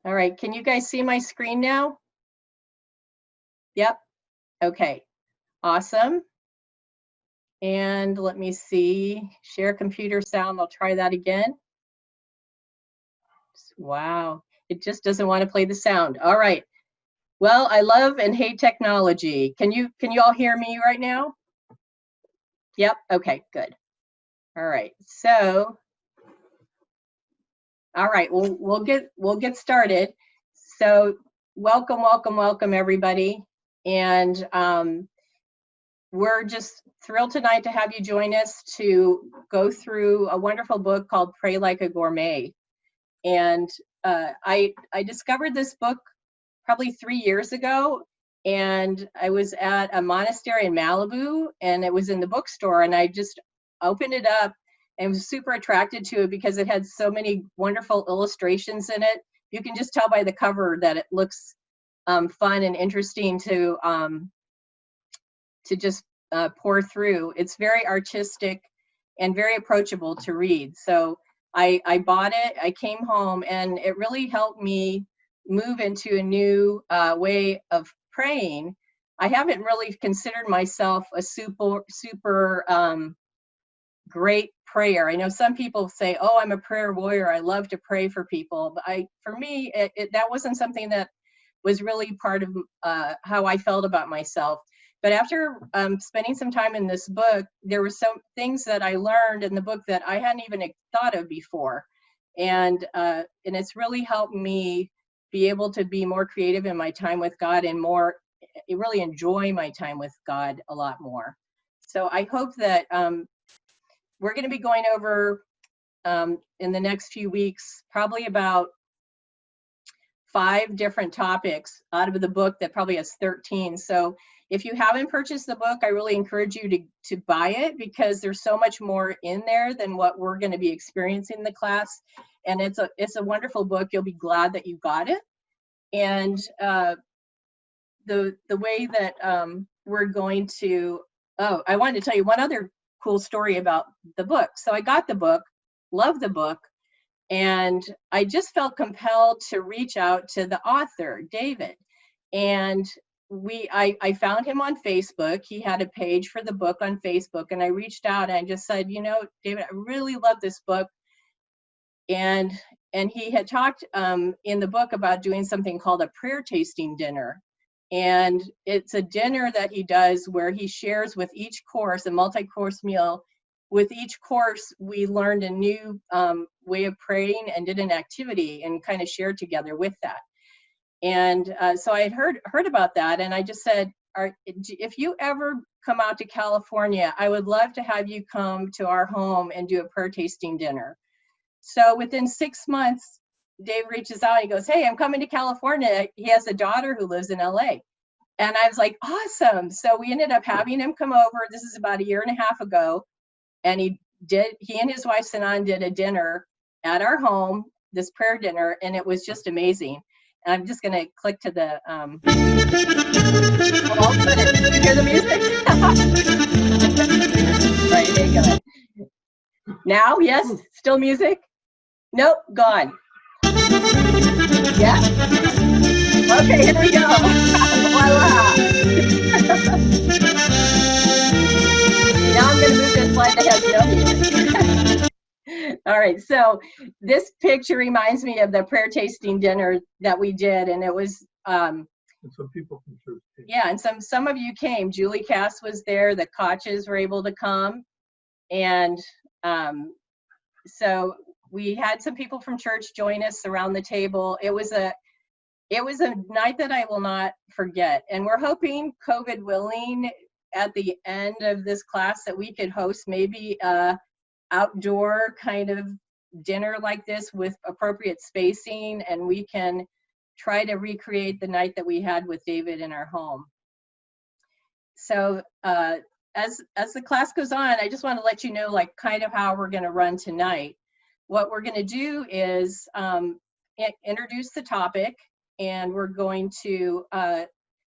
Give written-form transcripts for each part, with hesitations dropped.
All right, can you guys see my screen now? Yep. Okay, awesome. And let me see, share computer sound. I'll try that again. Wow, it just doesn't want to play the sound. All right. Well, I love and hate technology. Can you all hear me right now? Yep. Okay, good. All right. So, all right, we'll get started. So, welcome everybody. And we're just thrilled tonight to have you join us to go through a wonderful book called Pray Like a Gourmet. And I discovered this book probably 3 years ago, and I was at a monastery in Malibu, and it was in the bookstore, and I just opened it up and was super attracted to it because it had so many wonderful illustrations in it. You can just tell by the cover that it looks fun and interesting to just pour through. It's very artistic and very approachable to read. So I bought it, I came home, and it really helped me move into a new way of praying. I haven't really considered myself a super great prayer. I know some people say, "Oh, I'm a prayer warrior. I love to pray for people." But for me, that wasn't something that was really part of how I felt about myself. But after spending some time in this book, there were some things that I learned in the book that I hadn't even thought of before, and it's really helped me be able to be more creative in my time with God and really enjoy my time with God a lot more. So I hope that we're going to be going over in the next few weeks, probably about 5 different topics out of the book that probably has 13. So if you haven't purchased the book, I really encourage you to buy it, because there's so much more in there than what we're going to be experiencing in the class. And it's a wonderful book. You'll be glad that you got it. And the way that we're going to, I wanted to tell you one other cool story about the book. So I got the book, loved the book, and I just felt compelled to reach out to the author, David. And I found him on Facebook. He had a page for the book on Facebook, and I reached out and I just said, David, I really love this book. And he had talked in the book about doing something called a prayer tasting dinner. And it's a dinner that he does where he shares with each course, a multi-course meal. With each course, we learned a new way of praying and did an activity and kind of shared together with that. And so I had heard about that, and I just said, if you ever come out to California, I would love to have you come to our home and do a prayer tasting dinner. So within 6 months, Dave reaches out and he goes, "Hey, I'm coming to California." He has a daughter who lives in LA. And I was like, awesome. So we ended up having him come over. This is about 1.5 years ago. And he and his wife Sanan did a dinner at our home, this prayer dinner, and it was just amazing. And I'm just gonna click to the oh, good. You hear the music? Right, hey, good. Now, yes, still music? Nope, gone. Yeah. Okay, here we go. Voila. Now I'm gonna move this slide that has no music. All right, so this picture reminds me of the prayer tasting dinner that we did, and it was and some people from church came. Yeah, and some of you came. Julie Cass was there, the Koches were able to come, and so we had some people from church join us around the table. It was a night that I will not forget, and we're hoping, COVID willing, at the end of this class that we could host maybe a outdoor kind of dinner like this with appropriate spacing, and we can try to recreate the night that we had with David in our home. So as the class goes on, I just want to let you know like kind of how we're going to run tonight. What we're going to do is introduce the topic, and we're going to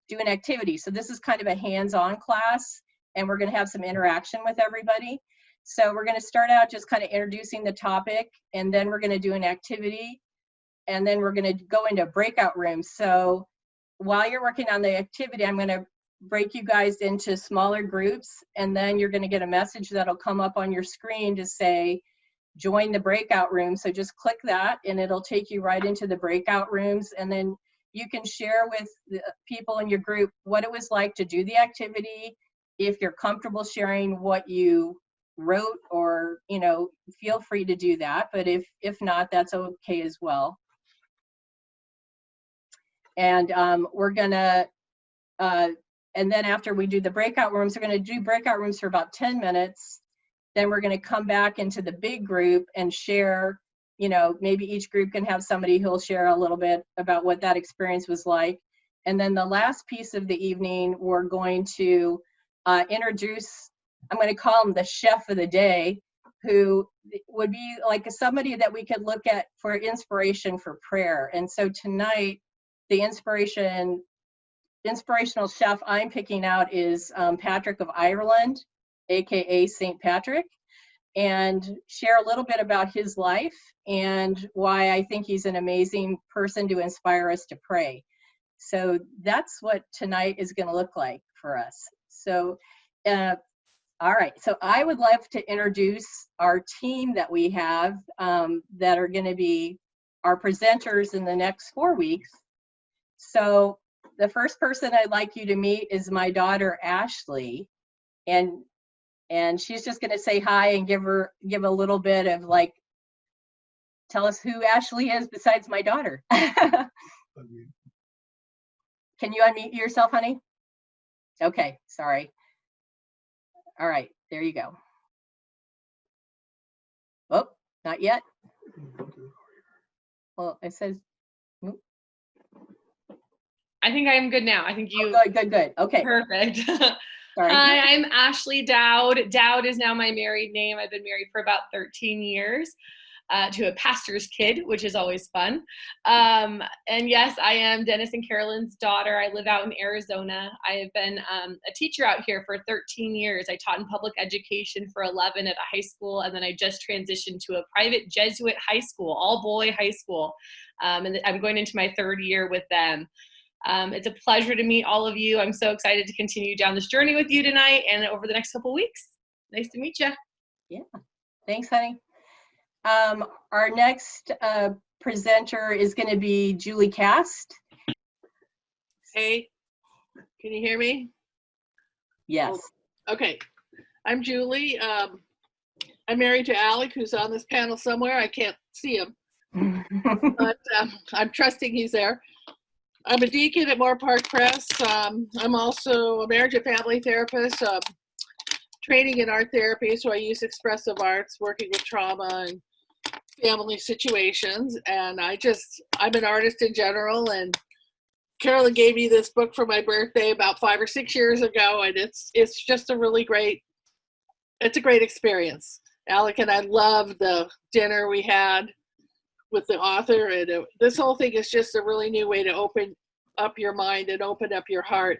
do an activity. So this is kind of a hands-on class, and we're going to have some interaction with everybody. So we're going to start out just kind of introducing the topic, and then we're going to do an activity. and then we're going to go into breakout rooms. So while you're working on the activity, I'm going to break you guys into smaller groups, and then you're going to get a message that'll come up on your screen to say, join the breakout room. So just click that and it'll take you right into the breakout rooms. And then you can share with the people in your group what it was like to do the activity. If you're comfortable sharing what you wrote, or, you know, feel free to do that. But if not, that's okay as well. And we're gonna, and then after we do the breakout rooms, we're gonna do breakout rooms for about 10 minutes. Then we're gonna come back into the big group and share, you know, maybe each group can have somebody who'll share a little bit about what that experience was like. And then the last piece of the evening, we're going to introduce, I'm gonna call him the chef of the day, who would be like somebody that we could look at for inspiration for prayer. And so tonight, the inspirational chef I'm picking out is Patrick of Ireland, AKA St. Patrick, and share a little bit about his life and why I think he's an amazing person to inspire us to pray. So that's what tonight is going to look like for us. So, all right, so I would love to introduce our team that we have that are going to be our presenters in the next 4 weeks. So the first person I'd like you to meet is my daughter, Ashley. And she's just going to say hi and give a little bit of like, tell us who Ashley is besides my daughter. Can you unmute yourself, honey? Okay, sorry. All right, there you go. Oh, not yet. Well, it says, I think I am good now. I think you. Oh, good. Okay. Perfect. Sorry. Hi, I'm Ashley Dowd. Dowd is now my married name. I've been married for about 13 years to a pastor's kid, which is always fun. And yes, I am Dennis and Carolyn's daughter. I live out in Arizona. I have been a teacher out here for 13 years. I taught in public education for 11 at a high school, and then I just transitioned to a private Jesuit high school, all-boy high school. And I'm going into my 3rd year with them. It's a pleasure to meet all of you. I'm so excited to continue down this journey with you tonight and over the next couple of weeks. Nice to meet you. Yeah, thanks, honey. Our next presenter is going to be Julie Cast. Hey, can you hear me? Yes. Okay, I'm Julie. I'm married to Alec, who's on this panel somewhere. I can't see him, but I'm trusting he's there. I'm a deacon at Moore Park Press. I'm also a marriage and family therapist, training in art therapy, so I use expressive arts, working with trauma and family situations. And I'm an artist in general, and Carolyn gave me this book for my birthday about 5 or 6 years ago, and it's just a really great, it's a great experience. Alec and I love the dinner we had with the author, and this whole thing is just a really new way to open up your mind and open up your heart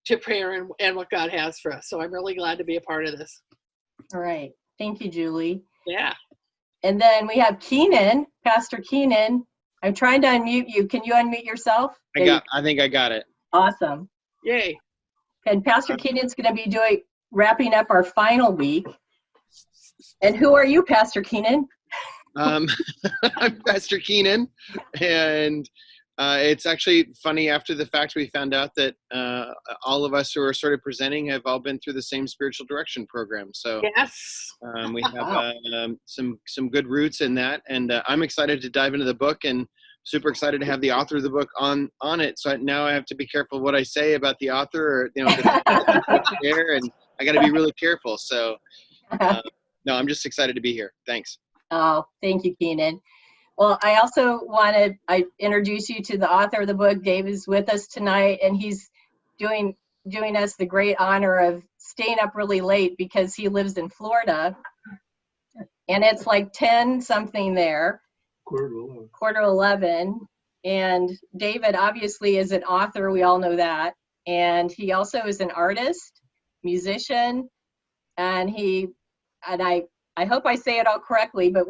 to prayer and what God has for us. So I'm really glad to be a part of this. All right. Thank you, Julie. Yeah. And then we have Keenan, Pastor Keenan. I'm trying to unmute you. Can you unmute yourself? I think I got it. Awesome. Yay. And Pastor Keenan's going to be wrapping up our final week. And who are you, Pastor Keenan? I'm Pastor Keenan, and it's actually funny, after the fact we found out that all of us who are sort of presenting have all been through the same spiritual direction program. So yes, we have some good roots in that, and I'm excited to dive into the book, and super excited to have the author of the book on it. So now I have to be careful what I say about the author, or there, and I got to be really careful. So no, I'm just excited to be here. Thanks. Oh, thank you, Keenan. Well, I also want to introduce you to the author of the book. Dave is with us tonight, and he's doing us the great honor of staying up really late because he lives in Florida, and it's like 10 something there. Quarter 11. And David obviously is an author. We all know that. And he also is an artist, musician, and I hope I say it all correctly, but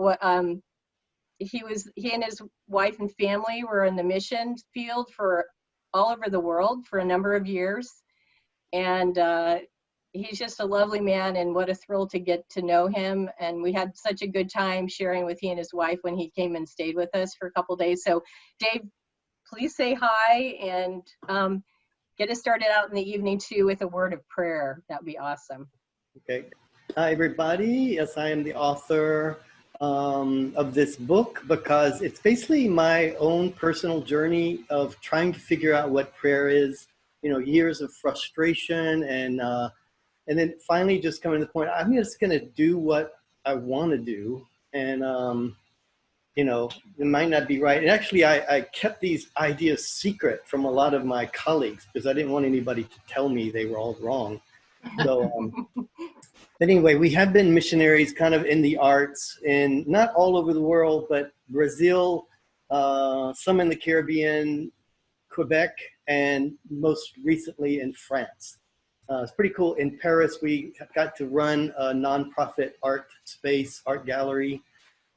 he and his wife and family were in the mission field for all over the world for a number of years. And he's just a lovely man, and what a thrill to get to know him. And we had such a good time sharing with he and his wife when he came and stayed with us for a couple days. So Dave, please say hi, and get us started out in the evening too with a word of prayer. That'd be awesome. Okay. Hi, everybody. Yes, I am the author of this book, because it's basically my own personal journey of trying to figure out what prayer is. Years of frustration, and then finally just coming to the point, I'm just going to do what I want to do. And, it might not be right. And actually, I kept these ideas secret from a lot of my colleagues because I didn't want anybody to tell me they were all wrong. So anyway, we have been missionaries kind of in the arts, and not all over the world, but Brazil, some in the Caribbean, Quebec, and most recently in France. It's pretty cool. In Paris, we got to run a nonprofit art space, art gallery.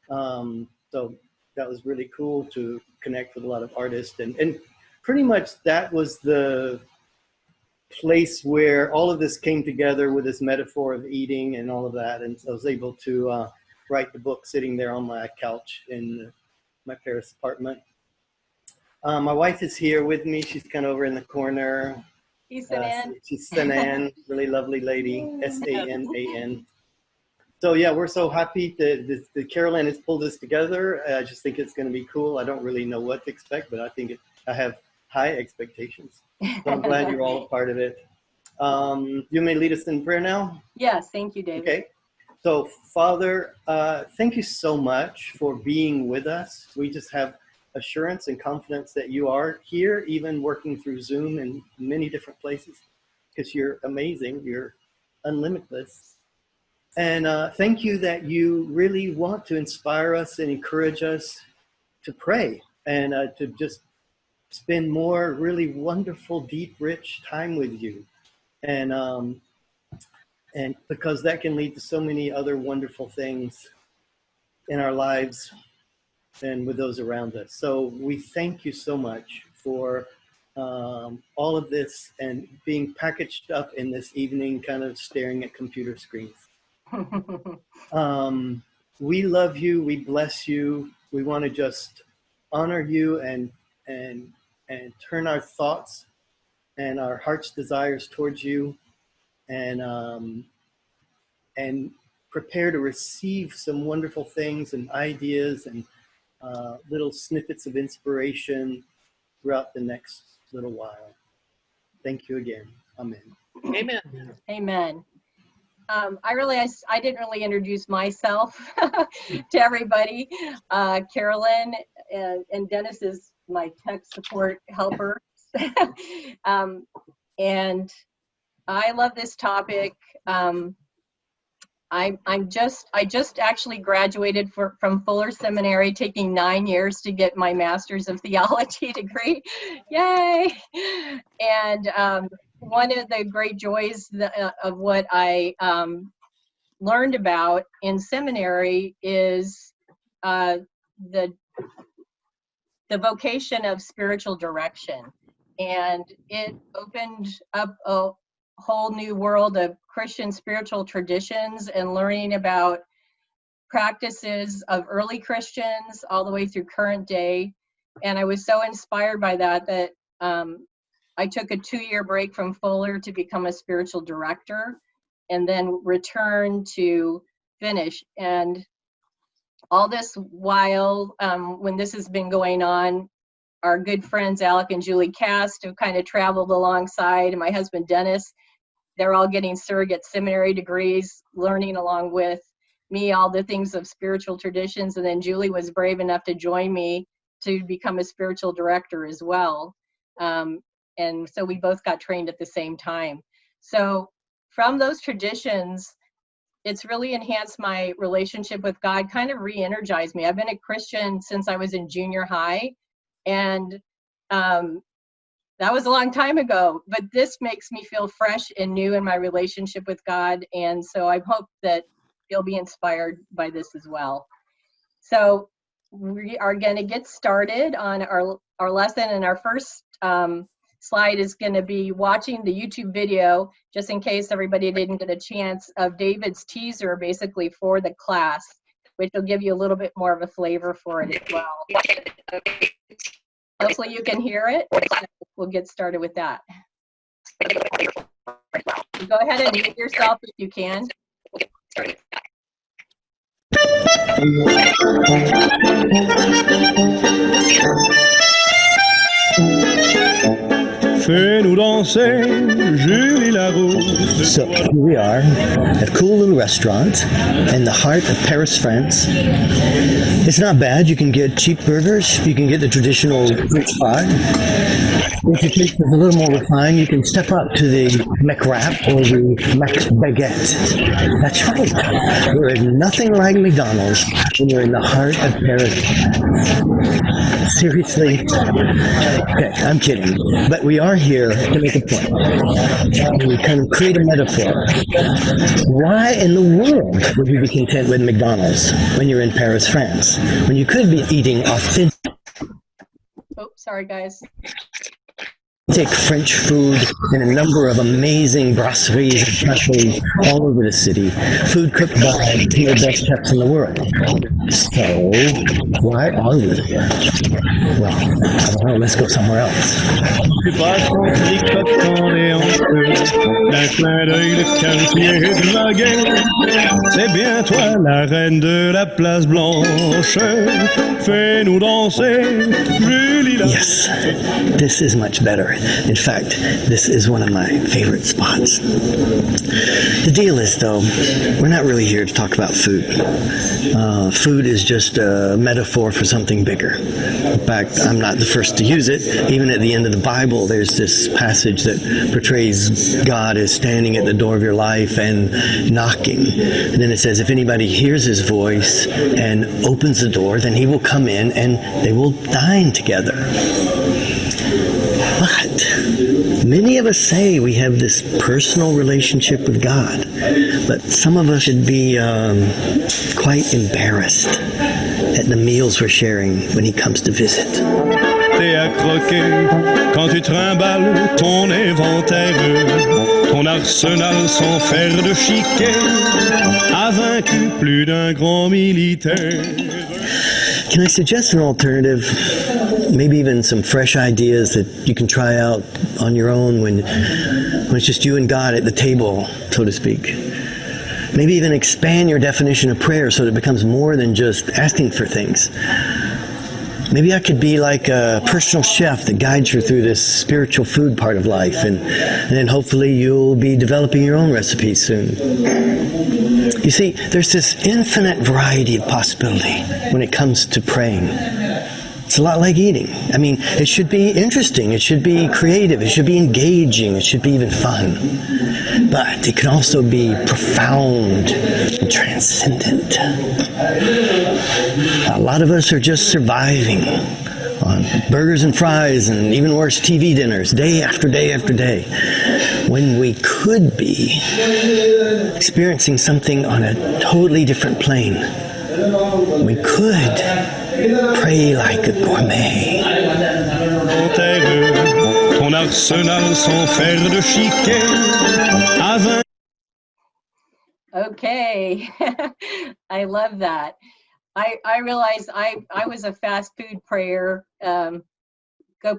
So that was really cool to connect with a lot of artists. And pretty much that was the place where all of this came together with this metaphor of eating and all of that. And so I was able to write the book sitting there on my couch in my Paris apartment. My wife is here with me. She's kind of over in the corner. He's Sanan. She's Sanan, really lovely lady, S-A-N-A-N. So yeah, we're so happy that Carolyn has pulled this together. I just think it's going to be cool. I don't really know what to expect, but I think I have high expectations. So I'm glad you're all a part of it. You may lead us in prayer now? Yes, thank you, David. Okay. So Father, thank you so much for being with us. We just have assurance and confidence that you are here, even working through Zoom in many different places, because you're amazing. You're unlimitless. And thank you that you really want to inspire us and encourage us to pray and to just spend more really wonderful, deep, rich time with you. And because that can lead to so many other wonderful things in our lives and with those around us. So we thank you so much for all of this and being packaged up in this evening, kind of staring at computer screens. We love you. We bless you. We want to just honor you and turn our thoughts and our heart's desires towards you, and prepare to receive some wonderful things and ideas and little snippets of inspiration throughout the next little while. Thank you again. Amen. Amen. Amen. I didn't really introduce myself to everybody. Carolyn and Dennis is my tech support helper. And I love this topic. I just actually graduated from Fuller Seminary, taking 9 years to get my Master's of Theology degree. Yay! And one of the great joys of what I learned about in seminary is the vocation of spiritual direction. And it opened up a whole new world of Christian spiritual traditions and learning about practices of early Christians all the way through current day. And I was so inspired by that I took a 2-year break from Fuller to become a spiritual director and then returned to finish. And all this while, when this has been going on, our good friends Alec and Julie Cast have kind of traveled alongside, and my husband Dennis, they're all getting surrogate seminary degrees, learning along with me all the things of spiritual traditions. And then Julie was brave enough to join me to become a spiritual director as well. And so we both got trained at the same time. So from those traditions, it's really enhanced my relationship with God, kind of re-energized me. I've been a Christian since I was in junior high, and that was a long time ago, but this makes me feel fresh and new in my relationship with God. And so I hope that you'll be inspired by this as well. So we are going to get started on our lesson, and our first slide is going to be watching the YouTube video, just in case everybody didn't get a chance, of David's teaser basically for the class, which will give you a little bit more of a flavor for it as well. Hopefully you can hear it. We'll get started with that. Go ahead and mute yourself if you can. Fais-nous danser, Julie Larousse. So here we are at a cool little restaurant in the heart of Paris, France. It's not bad. You can get cheap burgers. You can get the traditional French fry. If you taste it a little more refined, you can step up to the McWrap or the McBaguette. That's right. There is nothing like McDonald's when you're in the heart of Paris. Seriously? Okay, I'm kidding. But we are here to make a point. We kind of create a metaphor. Why in the world would you be content with McDonald's when you're in Paris, France, when you could be eating authentic Sorry, guys. French food in a number of amazing brasseries and cafes all over the city, food cooked by the best chefs in the world. So, why are we here? Well, I don't know, let's go somewhere else. Tu passes entre les coques et entre d'un clin d'œil de quartier de la guerre. C'est bien toi, la reine de la place Blanche. Fais-nous danser, Julie Larousse. Yes, this is much better. In fact, this is one of my favorite spots. The deal is, though, we're not really here to talk about food. Food is just a metaphor for something bigger. In fact, I'm not the first to use it. Even at the end of the Bible, there's this passage that portrays God as standing at the door of your life and knocking. And then it says, if anybody hears his voice and opens the door, then he will come in and they will dine together. But many of us say we have this personal relationship with God, but some of us should be quite embarrassed at the meals we're sharing when he comes to visit. T'es à croquer quand tu trimbales ton inventaire, ton arsenal sans fer de chiquet a vaincu plus d'un grand militaire. Can I suggest an alternative? Maybe even some fresh ideas that you can try out on your own when it's just you and God at the table, so to speak. Maybe even expand your definition of prayer so that it becomes more than just asking for things. Maybe I could be like a personal chef that guides you through this spiritual food part of life, and then hopefully you'll be developing your own recipes soon. You see, there's this infinite variety of possibility when it comes to praying. It's a lot like eating. I mean, it should be interesting, it should be creative, it should be engaging, it should be even fun. But it can also be profound and transcendent. A lot of us are just surviving on burgers and fries and even worse, TV dinners, day after day after day, when we could be experiencing something on a totally different plane. We could pray like a gourmet. Ton arsenal sans fer de chiquet a vaincu. Okay. I love that. I realized I was a fast food prayer. Go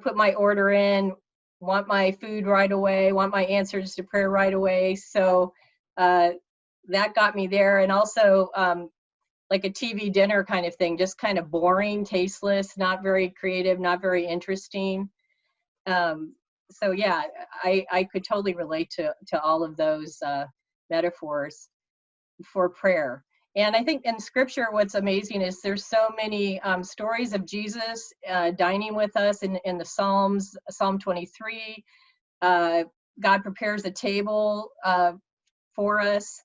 put my order in, want my food right away, want my answers to prayer right away. So that got me there. And also like a TV dinner kind of thing, just kind of boring, tasteless, not very creative, not very interesting. So yeah, I could totally relate to all of those metaphors for prayer. And I think in scripture, what's amazing is there's so many stories of Jesus dining with us in the Psalms, Psalm 23. God prepares a table for us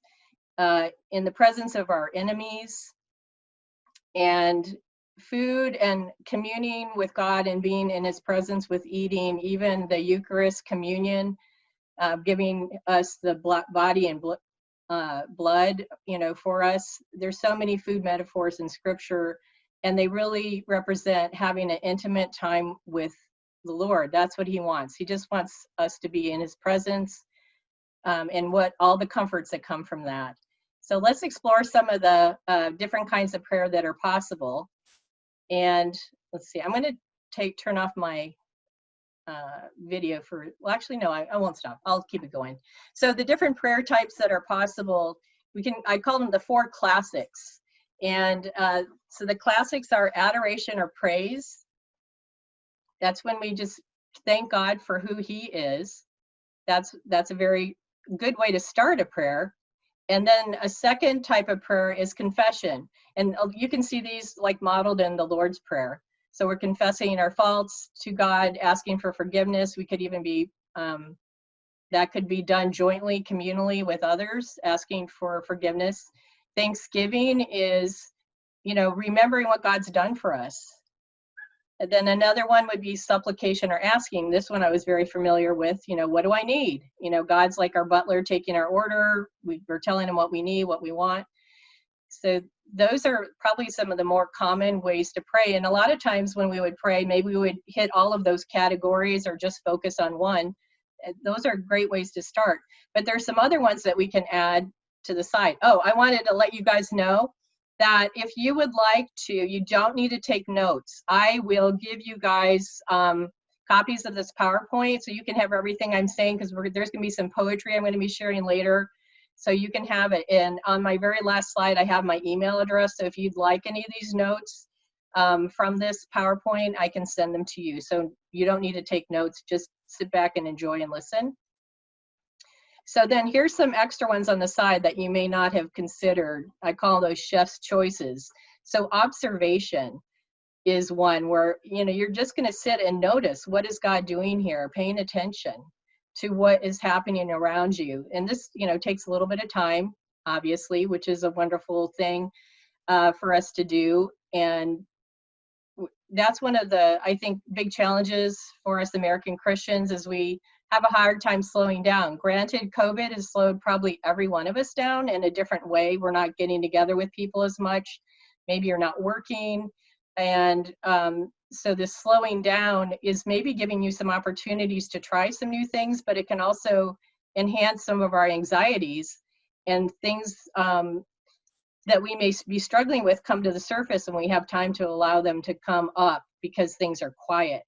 in the presence of our enemies. And food and communing with God and being in his presence with eating, even the Eucharist communion, giving us the body and blood, for us. There's so many food metaphors in scripture and they really represent having an intimate time with the Lord. That's what he wants. He just wants us to be in his presence, and what all the comforts that come from that. So let's explore some of the different kinds of prayer that are possible. And let's see, I'm going to turn off my video for, well, actually, no, I won't stop. I'll keep it going. So the different prayer types that are possible, I call them the 4 classics. And so the classics are adoration or praise. That's when we just thank God for who he is. That's a very good way to start a prayer. And then a second type of prayer is confession. And you can see these like modeled in the Lord's Prayer. So we're confessing our faults to God, asking for forgiveness. We could even be, that could be done jointly, communally with others, asking for forgiveness. Thanksgiving is, remembering what God's done for us. And then another one would be supplication or asking. This one I was very familiar with. What do I need? God's like our butler taking our order. We're telling him what we need, what we want. So those are probably some of the more common ways to pray. And a lot of times when we would pray, maybe we would hit all of those categories or just focus on one. Those are great ways to start. But there's some other ones that we can add to the side. Oh, I wanted to let you guys know that if you would like to, you don't need to take notes. I will give you guys copies of this PowerPoint so you can have everything I'm saying, because there's going to be some poetry I'm going to be sharing later. So you can have it. And on my very last slide, I have my email address. So if you'd like any of these notes from this PowerPoint, I can send them to you. So you don't need to take notes. Just sit back and enjoy and listen. So then here's some extra ones on the side that you may not have considered. I call those chef's choices. So observation is one where, you're just going to sit and notice, what is God doing here? Paying attention to what is happening around you. And this, takes a little bit of time, obviously, which is a wonderful thing for us to do. And that's one of the, I think, big challenges for us American Christians is we have a hard time slowing down. Granted, COVID has slowed probably every one of us down in a different way. We're not getting together with people as much. Maybe you're not working. And so this slowing down is maybe giving you some opportunities to try some new things, but it can also enhance some of our anxieties, and things that we may be struggling with come to the surface, and we have time to allow them to come up because things are quiet.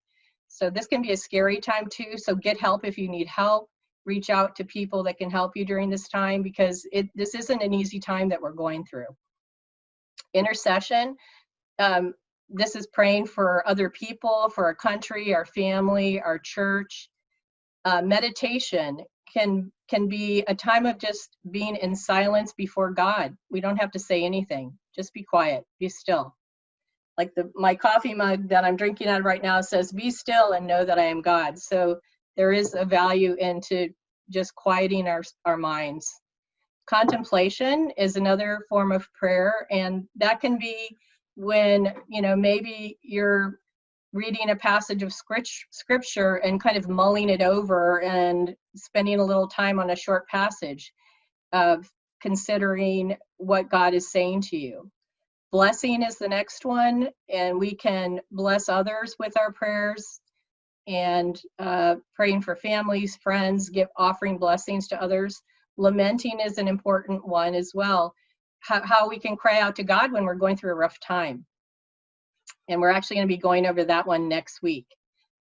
So this can be a scary time too. So get help if you need help. Reach out to people that can help you during this time, because this isn't an easy time that we're going through. Intercession. This is praying for other people, for our country, our family, our church. Meditation can be a time of just being in silence before God. We don't have to say anything. Just be quiet, be still. Like my coffee mug that I'm drinking out of right now says, "Be still and know that I am God." So there is a value into just quieting our minds. Contemplation is another form of prayer, and that can be when, maybe you're reading a passage of scripture and kind of mulling it over and spending a little time on a short passage of considering what God is saying to you. Blessing is the next one, and we can bless others with our prayers and praying for families, friends, offering blessings to others. Lamenting is an important one as well. How we can cry out to God when we're going through a rough time. And we're actually going to be going over that one next week.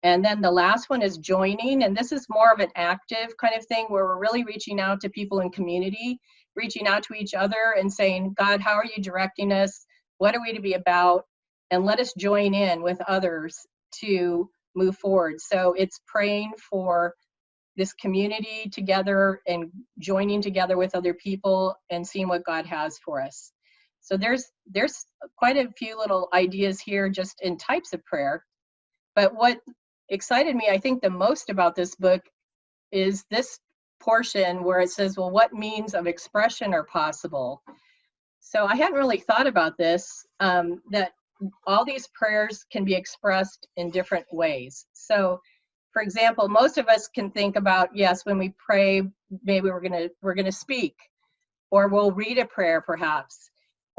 And then the last one is joining, and this is more of an active kind of thing where we're really reaching out to people in community, reaching out to each other and saying, God, how are you directing us? What are we to be about? And let us join in with others to move forward. So it's praying for this community together and joining together with other people and seeing what God has for us. So there's quite a few little ideas here just in types of prayer. But what excited me, I think, the most about this book is this portion where it says, well, what means of expression are possible? So I hadn't really thought about this, that all these prayers can be expressed in different ways. So, for example, most of us can think about, yes, when we pray, maybe we're gonna speak, or we'll read a prayer perhaps,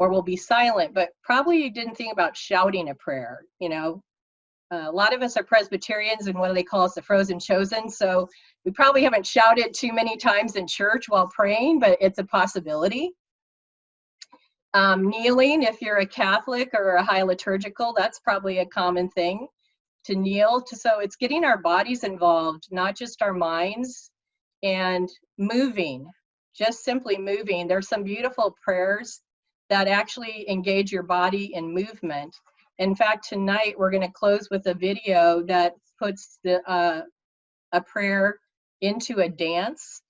or we'll be silent, but probably you didn't think about shouting a prayer. You know, a lot of us are Presbyterians, and what do they call us, the frozen chosen? So we probably haven't shouted too many times in church while praying, but it's a possibility. Kneeling, if you're a Catholic or a high liturgical, that's probably a common thing to kneel. So it's getting our bodies involved, not just our minds, and moving, just simply moving. There's some beautiful prayers that actually engage your body in movement. In fact, tonight we're going to close with a video that puts a prayer into a dance.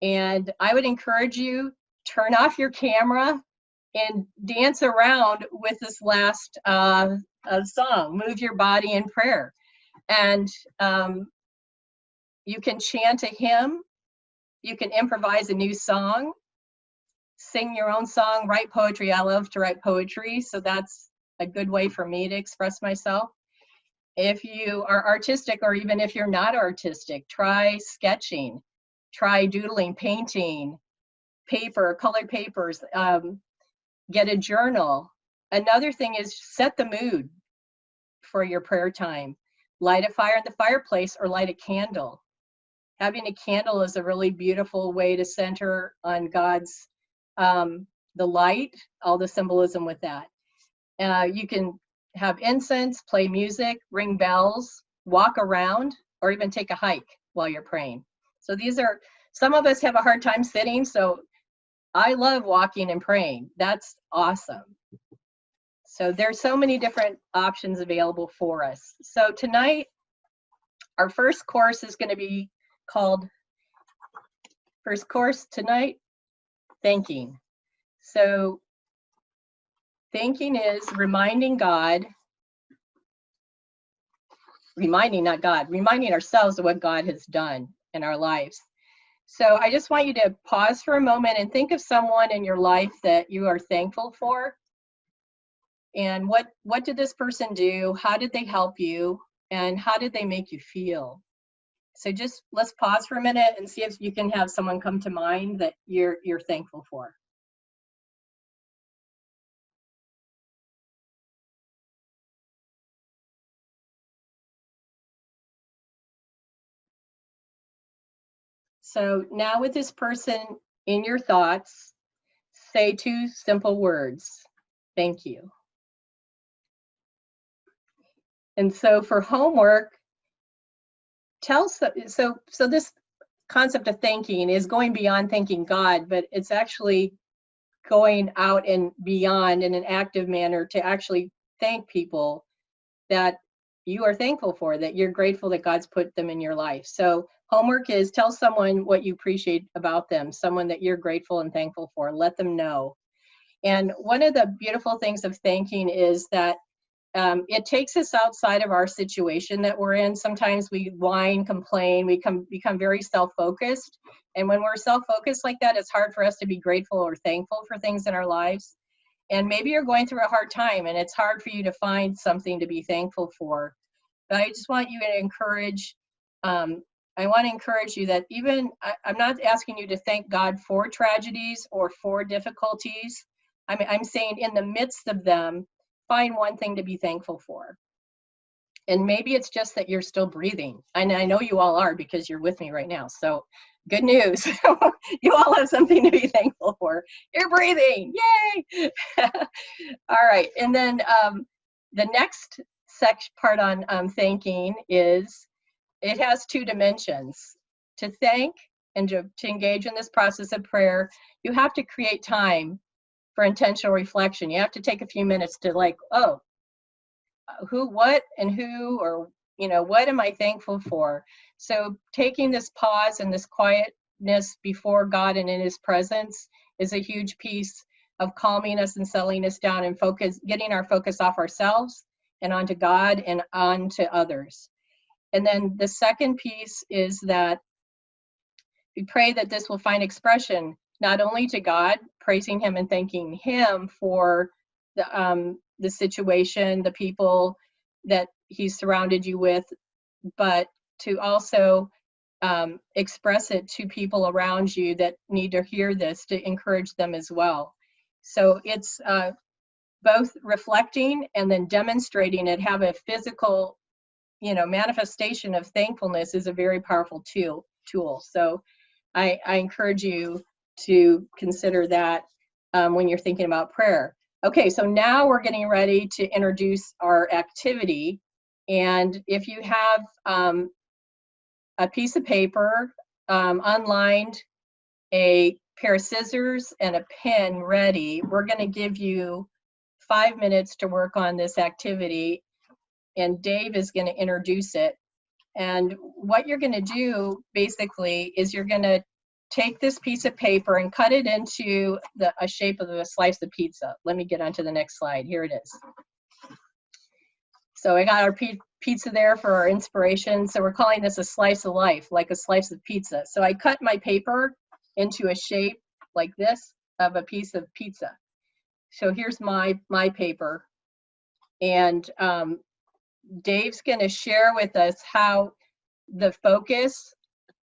And I would encourage you, turn off your camera and dance around with this last song. Move your body in prayer. And you can chant a hymn. You can improvise a new song, sing your own song, write poetry. I love to write poetry, so that's a good way for me to express myself. If you are artistic, or even if you're not artistic, try sketching, try doodling, painting, paper, colored papers, get a journal. Another thing is set the mood for your prayer time. Light a fire in the fireplace or light a candle. Having a candle is a really beautiful way to center on God's, the light, all the symbolism with that. You can have incense, play music, ring bells, walk around, or even take a hike while you're praying. So these are, some of us have a hard time sitting, so I love walking and praying. That's awesome. So there's so many different options available for us. So tonight, our first course is going to be called, first course tonight, thanking. So thanking is reminding God, reminding ourselves of what God has done in our lives. So I just want you to pause for a moment and think of someone in your life that you are thankful for. And what did this person do? How did they help you? And how did they make you feel? So just let's pause for a minute and see if you can have someone come to mind that you're thankful for. So now with this person in your thoughts, say 2 simple words. Thank you. And so for homework, so this concept of thanking is going beyond thanking God, but it's actually going out and beyond in an active manner to actually thank people that you are thankful for, that you're grateful that God's put them in your life. So homework is tell someone what you appreciate about them, someone that you're grateful and thankful for, let them know. And one of the beautiful things of thanking is that it takes us outside of our situation that we're in. Sometimes we whine, complain, we become very self-focused. And when we're self-focused like that, it's hard for us to be grateful or thankful for things in our lives. And maybe you're going through a hard time and it's hard for you to find something to be thankful for. But I just want you to encourage, I want to encourage you that even, I'm not asking you to thank God for tragedies or for difficulties. I'm saying in the midst of them, find one thing to be thankful for. And maybe it's just that you're still breathing. And I know you all are because you're with me right now. So good news. You all have something to be thankful for. You're breathing. Yay. All right. And then the next part on thanking is, it has 2 dimensions. To thank and to engage in this process of prayer, you have to create time for intentional reflection. You have to take a few minutes to like, oh, who, what, and who, or, you know, what am I thankful for? So taking this pause and this quietness before God and in his presence is a huge piece of calming us and settling us down and getting our focus off ourselves and onto God and onto others. And then the second piece is that we pray that this will find expression not only to God, praising him and thanking him for the situation, the people that he's surrounded you with, but to also express it to people around you that need to hear this, to encourage them as well. So it's both reflecting and then demonstrating it. Have a physical, manifestation of thankfulness is a very powerful tool. So I encourage you to consider that when you're thinking about prayer. Okay, so now we're getting ready to introduce our activity. And if you have a piece of paper, unlined, a pair of scissors, and a pen ready, we're going to give you 5 minutes to work on this activity. And Dave is going to introduce it. And what you're going to do basically is you're going to take this piece of paper and cut it into a shape of a slice of pizza. Let me get on to the next slide. Here it is. So I got our pizza there for our inspiration. So we're calling this a slice of life, like a slice of pizza. So I cut my paper into a shape like this of a piece of pizza. So here's my paper. And Dave's going to share with us how the focus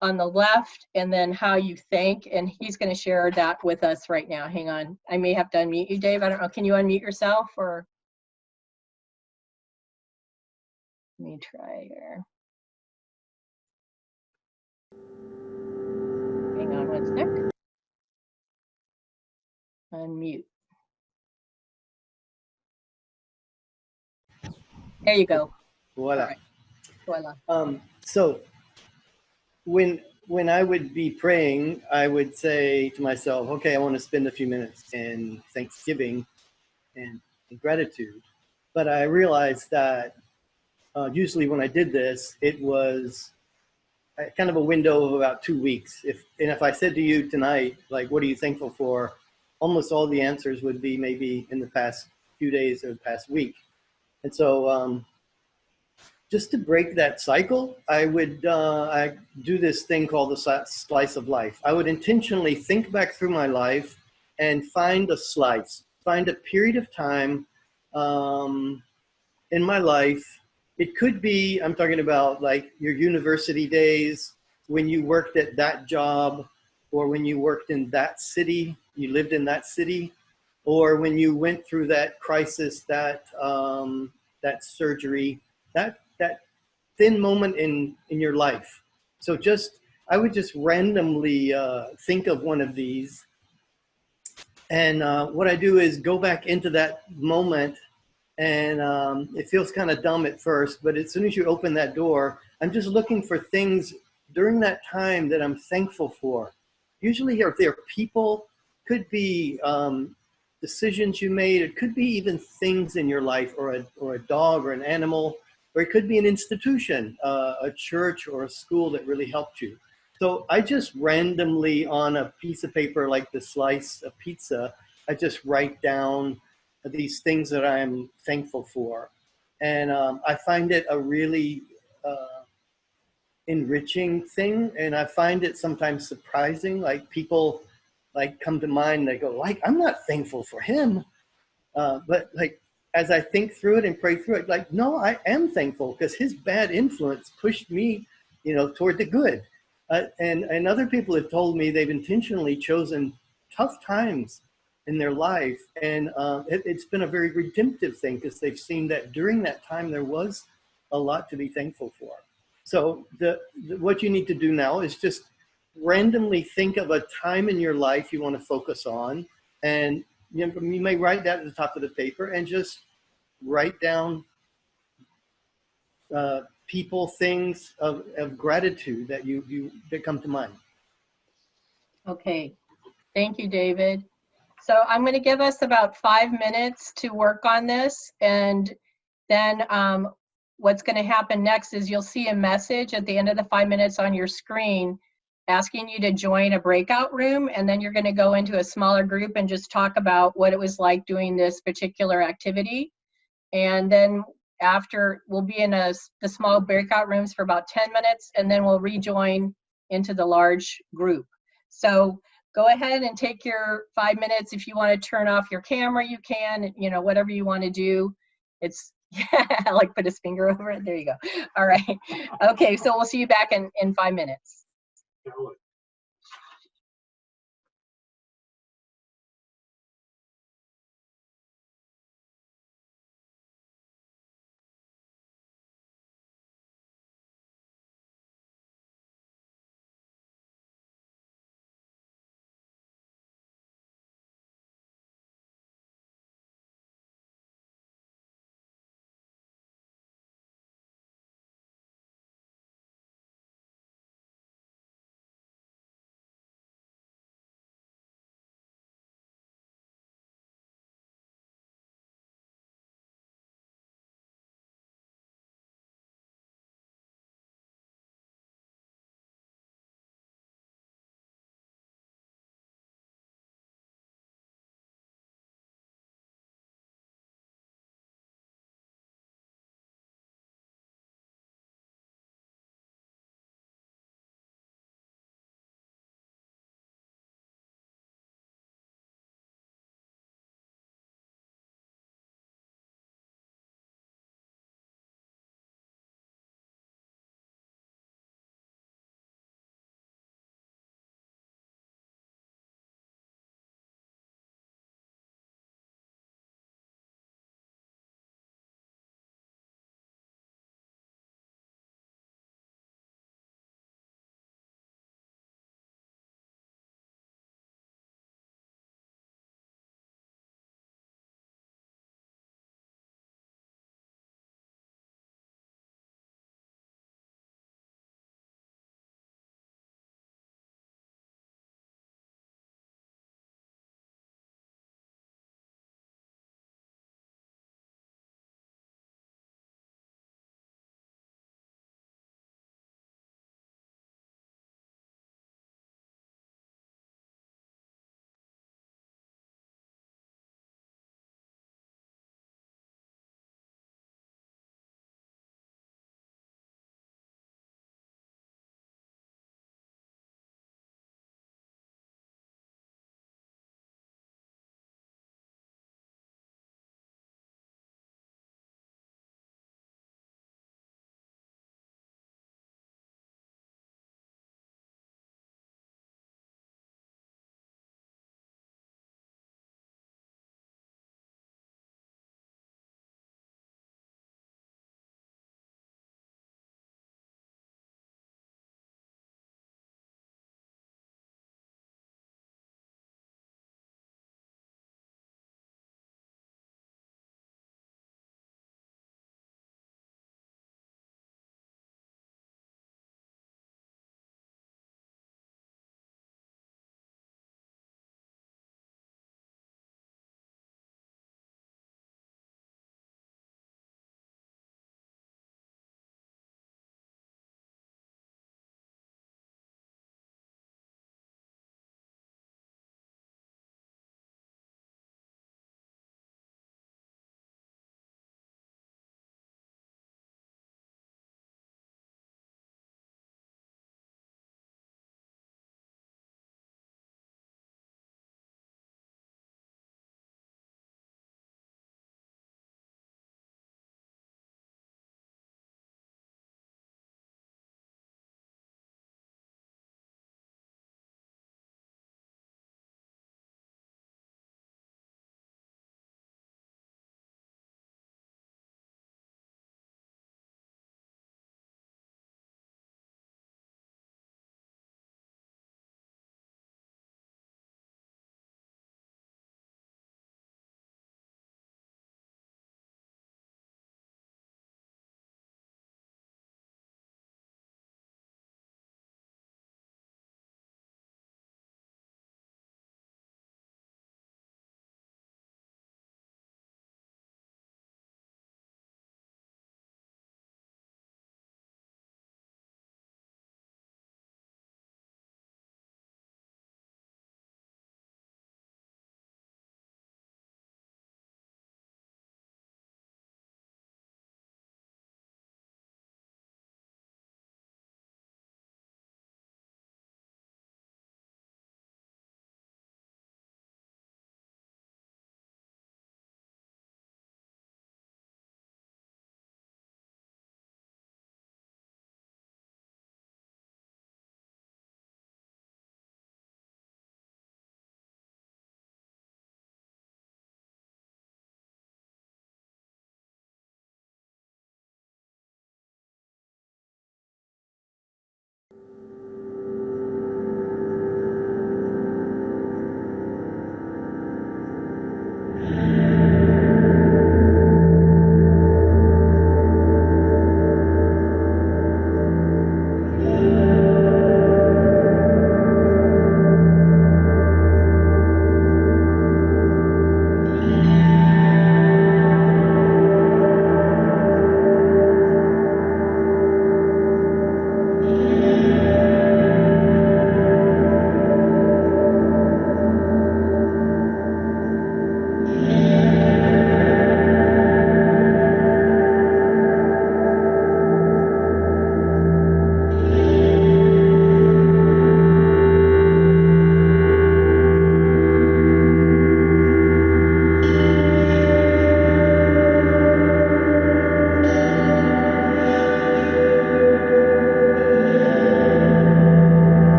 on the left and then how you think, and he's going to share that with us right now. Hang on. I may have to unmute you, Dave. I don't know. Can you unmute yourself, or? Let me try here. Hang on one sec. Unmute. There you go. Voila. All right. Voila. So when I would be praying, I would say to myself, okay, I want to spend a few minutes in thanksgiving and gratitude. But I realized that usually when I did this, it was kind of a window of about 2 weeks. If I said to you tonight, like, what are you thankful for? Almost all the answers would be maybe in the past few days or the past week. And so just to break that cycle, I would I do this thing called the slice of life. I would intentionally think back through my life and find a slice, find a period of time in my life. It could be, I'm talking about like your university days, when you worked at that job, or when you worked in that city, you lived in that city, or when you went through that crisis, that surgery, that thin moment in your life. So I would just randomly think of one of these. And what I do is go back into that moment, and it feels kind of dumb at first, but as soon as you open that door, I'm just looking for things during that time that I'm thankful for. Usually if they're people, could be decisions you made, it could be even things in your life, or a dog or an animal, or it could be an institution, a church or a school that really helped you. So I just randomly on a piece of paper, like the slice of pizza, I just write down these things that I'm thankful for. And I find it a really enriching thing. And I find it sometimes surprising, like people like come to mind, they go, like, I'm not thankful for him. But like, as I think through it and pray through it, like, no, I am thankful because his bad influence pushed me, toward the good. And other people have told me they've intentionally chosen tough times in their life. And it's been a very redemptive thing because they've seen that during that time, there was a lot to be thankful for. So what you need to do now is just randomly think of a time in your life you want to focus on. And you may write that at the top of the paper and just write down people, things of gratitude that that come to mind. Okay. Thank you, David. So I'm going to give us about 5 minutes to work on this. And then what's going to happen next is you'll see a message at the end of the 5 minutes on your screen asking you to join a breakout room. And then you're going to go into a smaller group and just talk about what it was like doing this particular activity. And then after, we'll be in the small breakout rooms for about 10 minutes, and then we'll rejoin into the large group. So go ahead and take your 5 minutes. If you want to turn off your camera, you can, whatever you want to do. It's, yeah, like put his finger over it. There you go. All right. Okay, so we'll see you back in 5 minutes.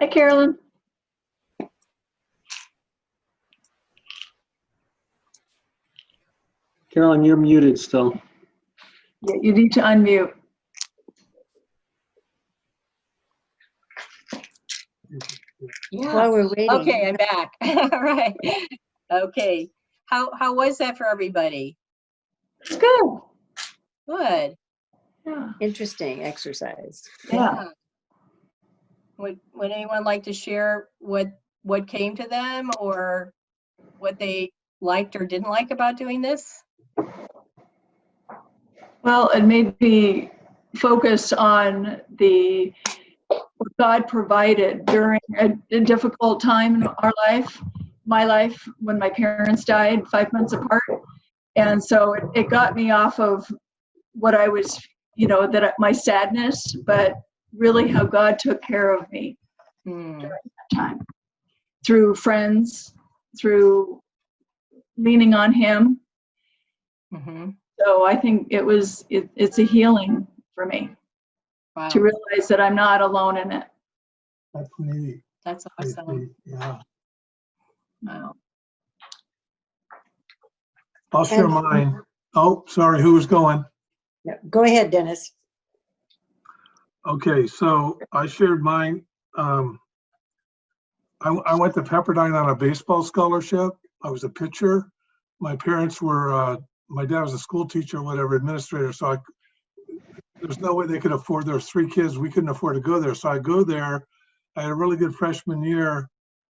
Hi, Carolyn. Carolyn, you're muted still. Yeah, you need to unmute. Yeah. While we're waiting. Okay, I'm back. All right. Okay. How was that for everybody? It's good. Good. Yeah. Interesting exercise. Yeah. Would anyone like to share what came to them or what they liked or didn't like about doing this? Well, it made me focus on what God provided during a difficult time in our life, my life, when my parents died 5 months apart. And so it got me off of what I was, my sadness, but really how God took care of me during that time through friends, through leaning on Him. Mm-hmm. So I think it's a healing for me Wow. to realize that I'm not alone in it. That's neat. That's awesome. Yeah. Wow. I'll share And- mine. Oh, sorry, who was going? No, go ahead, Dennis. Okay, so I shared mine. I went to Pepperdine on a baseball scholarship. I was a pitcher. My parents were, my dad was a school teacher, whatever, administrator. So there's no way they could afford, there was 3 kids, we couldn't afford to go there. So I go there. I had a really good freshman year.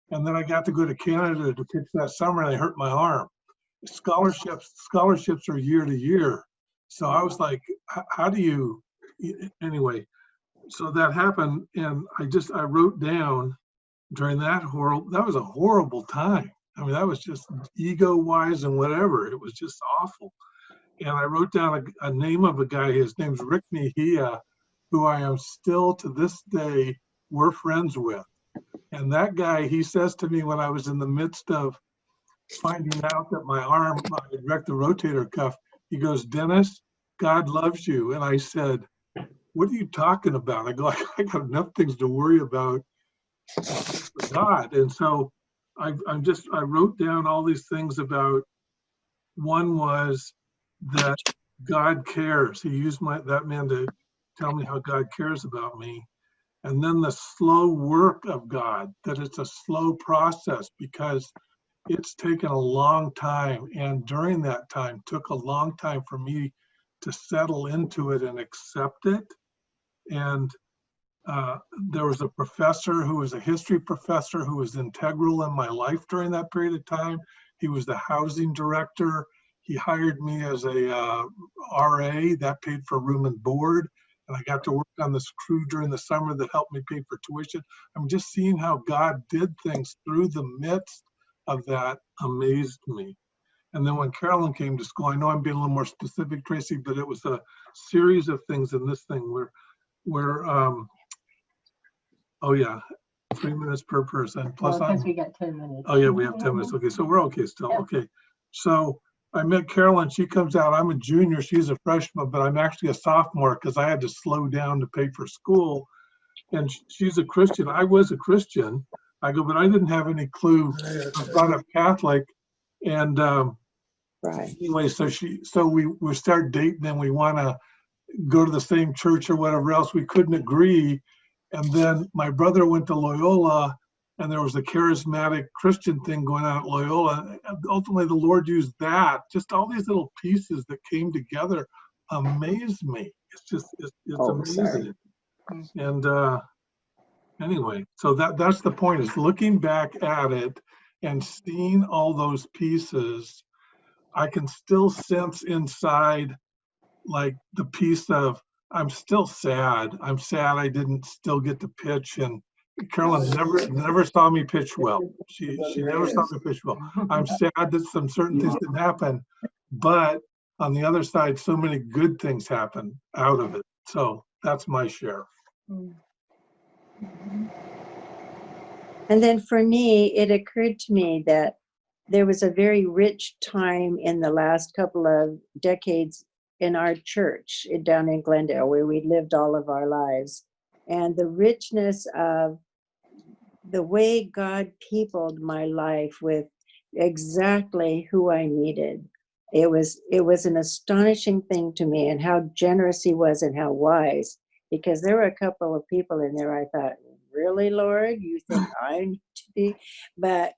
And then I got to go to Canada to pitch that summer and I hurt my arm. Scholarships are year to year. So I was like, how do you, anyway, so that happened. And I wrote down during that was a horrible time. I mean, that was just ego wise and whatever. It was just awful. And I wrote down a name of a guy, his name's Rick Mejia, who I am still to this day, we're friends with. And that guy, he says to me when I was in the midst of finding out that my arm, I had wrecked the rotator cuff, he goes, "Dennis, God loves you." And I said, "What are you talking about?" I go, "I got enough things to worry about with God." And so I wrote down all these things about, one was that God cares. He used that man to tell me how God cares about me. And then the slow work of God, that it's a slow process because it's taken a long time. And during that time, took a long time for me to settle into it and accept it. And there was a professor who was a history professor who was integral in my life during that period of time. He was the housing director. He hired me as a RA, that paid for room and board. And I got to work on this crew during the summer that helped me pay for tuition. I'm just seeing how God did things through the midst of that amazed me. And then when Carolyn came to school, I know I'm being a little more specific, Tracy, but it was a series of things in this thing where oh yeah, 3 minutes per person. Plus Because we got 10 minutes. Oh yeah, we have 10 minutes. Okay, so we're okay still. Yeah. Okay, so I met Carolyn. She comes out. I'm a junior. She's a freshman, but I'm actually a sophomore because I had to slow down to pay for school. And she's a Christian. I was a Christian. I go, but I didn't have any clue. I'm brought up Catholic, and Right. anyway, so we start dating, and we want to go to the same church or whatever else. We couldn't agree. And then my brother went to Loyola, and there was a charismatic Christian thing going on at Loyola. And ultimately, the Lord used that. Just all these little pieces that came together amazed me. It's amazing. And anyway, so that's the point, is looking back at it and seeing all those pieces. I can still sense inside, like, the piece of, I'm still sad. I'm sad I didn't still get to pitch. And Carolyn never saw me pitch well. She never saw me pitch well. I'm sad that some certain things didn't happen, but on the other side, so many good things happen out of it. So that's my share. And then for me, it occurred to me that there was a very rich time in the last couple of decades in our church down in Glendale, where we lived all of our lives. and the richness of the way God peopled my life with exactly who I needed. It was an astonishing thing to me, and how generous he was and how wise, because there were a couple of people in there I thought, really, Lord, you think I need to be? But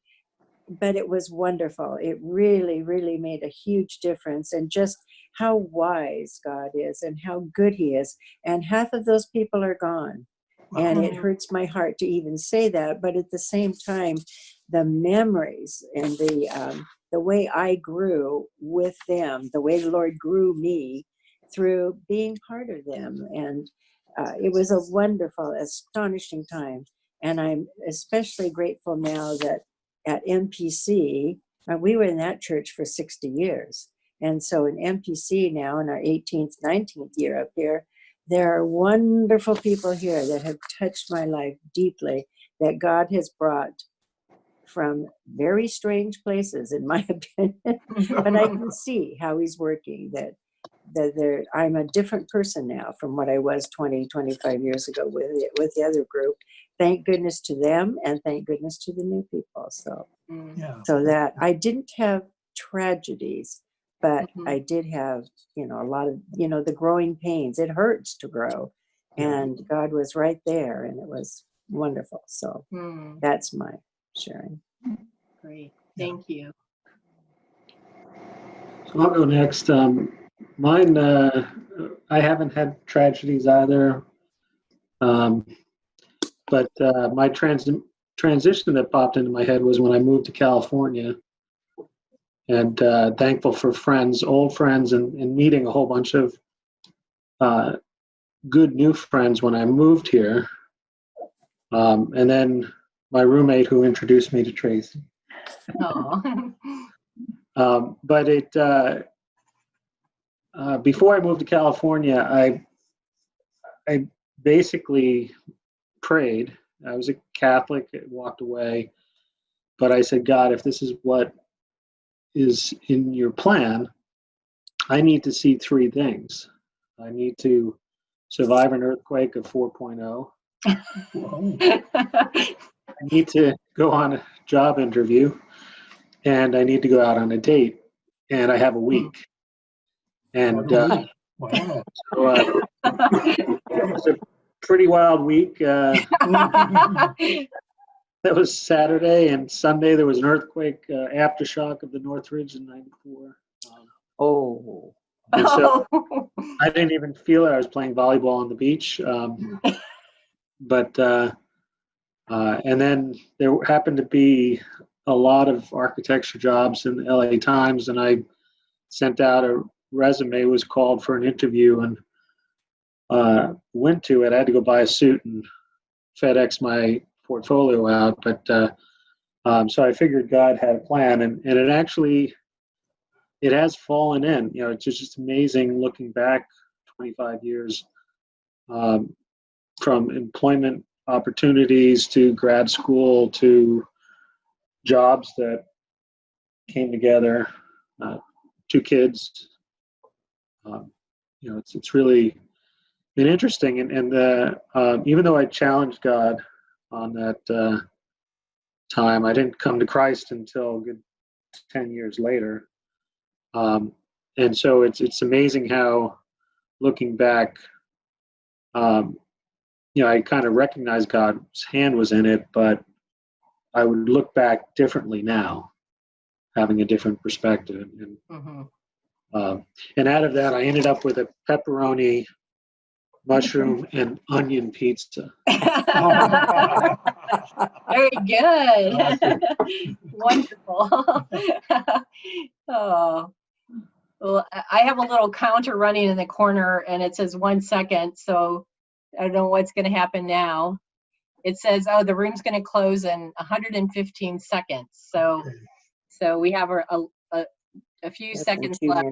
it was wonderful. It really, really made a huge difference, and just how wise God is and how good he is. And half of those people are gone. And it hurts my heart to even say that, but at the same time, the memories and the way I grew with them, the way the Lord grew me through being part of them. And it was a wonderful, astonishing time. And I'm especially grateful now that at MPC, we were in that church for 60 years. And so in MPC now, in our 18th, 19th year up here, there are wonderful people here that have touched my life deeply, that God has brought from very strange places, in my opinion. But I can see how he's working, that I'm a different person now from what I was 20, 25 years ago with the other group. Thank goodness to them, and thank goodness to the new people. So, so that I didn't have tragedies, but I did have, a lot of, the growing pains. It hurts to grow, and God was right there, and it was wonderful. So that's my sharing. Great. Thank you. So I'll go next. Mine, I haven't had tragedies either. But my transition that popped into my head was when I moved to California, and thankful for friends, old friends, and meeting a whole bunch of good new friends when I moved here. And then my roommate who introduced me to Tracy. But before I moved to California, I basically prayed. I was a Catholic, walked away, but I said, God, if this is what is in your plan, I need to see three things. I need to survive an earthquake of 4.0. I need to go on a job interview, and I need to go out on a date, and I have a week. And so, it was a pretty wild week. That was Saturday, and Sunday there was an earthquake aftershock of the Northridge in '94. And so I didn't even feel it. I was playing volleyball on the beach. And then there happened to be a lot of architecture jobs in the LA Times, and I sent out a resume, was called for an interview, and went to it. I had to go buy a suit and FedEx my portfolio out, but so I figured God had a plan, and it has fallen in. It's just amazing looking back 25 years, from employment opportunities to grad school to jobs that came together, 2 kids. It's really been interesting, and even though I challenged God on that time, I didn't come to Christ until a good 10 years later. And so it's amazing how, looking back, I kind of recognized God's hand was in it, but I would look back differently now, having a different perspective. And out of that, I ended up with a pepperoni, mushroom, and onion pizza. Very good. Wonderful. Oh, well, I have a little counter running in the corner, and it says 1 second. So I don't know what's going to happen now. It says, oh, the room's going to close in 115 seconds. So we have a few seconds left.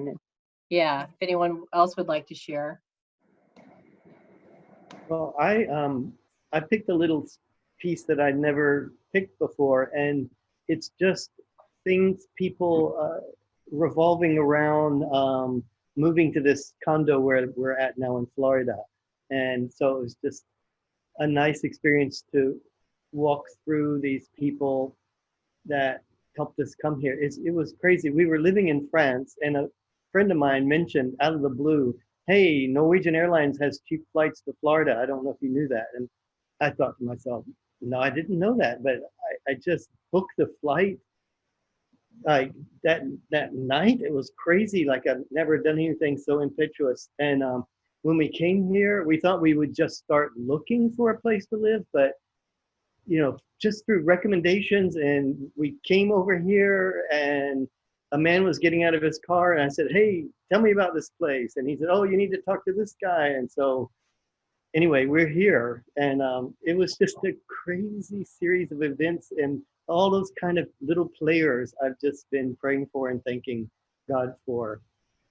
Yeah, if anyone else would like to share. Well, I picked a little piece that I'd never picked before, and it's just things, people revolving around moving to this condo where we're at now in Florida. And so it was just a nice experience to walk through these people that helped us come here. It was crazy. We were living in France, and a friend of mine mentioned out of the blue, hey, Norwegian Airlines has cheap flights to Florida. I don't know if you knew that. And I thought to myself, no, I didn't know that, but I just booked the flight like that night. It was crazy. Like I've never done anything so impetuous. And when we came here, we thought we would just start looking for a place to live, but just through recommendations, and we came over here, and a man was getting out of his car, and I said, hey, tell me about this place. And he said, oh, you need to talk to this guy. And so anyway, we're here, and it was just a crazy series of events, and all those kind of little players I've just been praying for and thanking God for,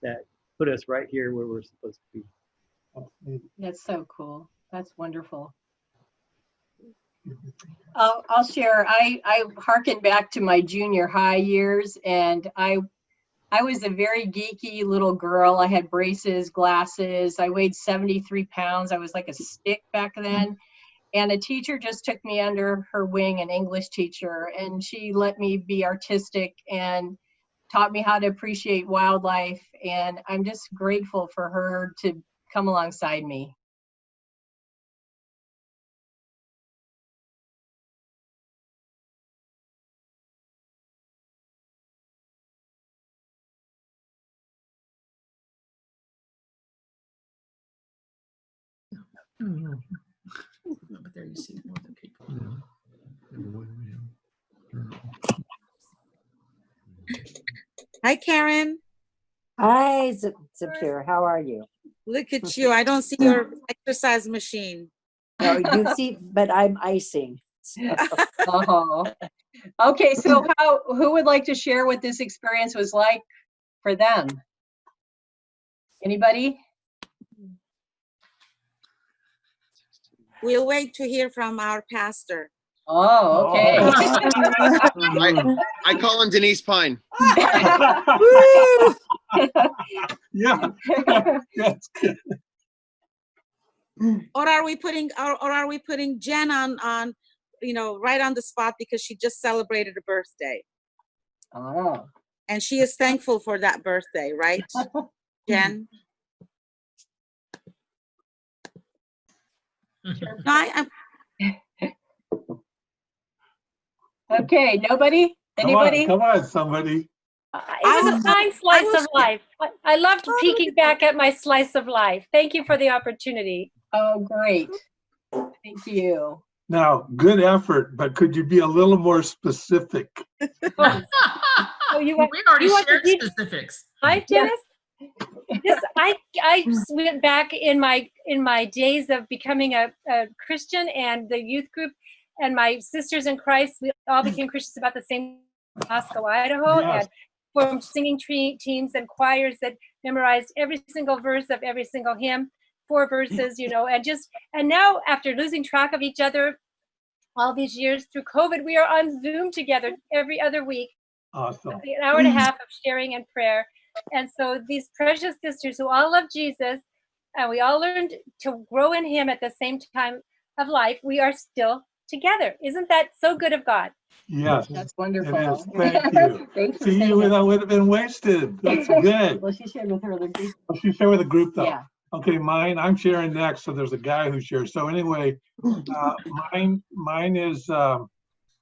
that put us right here where we're supposed to be. That's so cool. That's wonderful. I'll share. I harken back to my junior high years, and I was a very geeky little girl. I had braces, glasses. I weighed 73 pounds. I was like a stick back then. And a teacher just took me under her wing, an English teacher, and she let me be artistic and taught me how to appreciate wildlife. And I'm just grateful for her to come alongside me. But there you see more than people. Hi, Karen. Hi, Sapir. How are you? Look at you. I don't see your exercise machine. No, you see, but I'm icing. Oh. Okay, so who would like to share what this experience was like for them? Anybody? We'll wait to hear from our pastor. Oh, okay. I call him Denise Pine. Yeah. That's good. Or are we putting Jen on right on the spot because she just celebrated a birthday? Oh. And she is thankful for that birthday, right, Jen? No, Okay, nobody? Anybody? Come on, somebody. It was a fine slice of life. I loved peeking back at my slice of life. Thank you for the opportunity. Oh, great. Thank you. Now, good effort, but could you be a little more specific? Oh, we already shared the specifics. Hi, Dennis. Yes, I went back in my days of becoming a Christian and the youth group, and my sisters in Christ. We all became Christians about the same Moscow, Idaho, Yes. and formed singing teams and choirs that memorized every single verse of every single hymn, 4 verses, and now after losing track of each other all these years through COVID, we are on Zoom together every other week. Awesome. An hour and a half of sharing and prayer. And so these precious sisters who all love Jesus, and we all learned to grow in him at the same time of life, we are still together. Isn't that so good of God? Yes. That's wonderful. It is. Thank you. Thanks for See, saying that. that would have been wasted. That's good. Well, she shared with her other group. Oh, she shared with a group though. Yeah. Okay, I'm sharing next. So there's a guy who shares. So anyway, mine is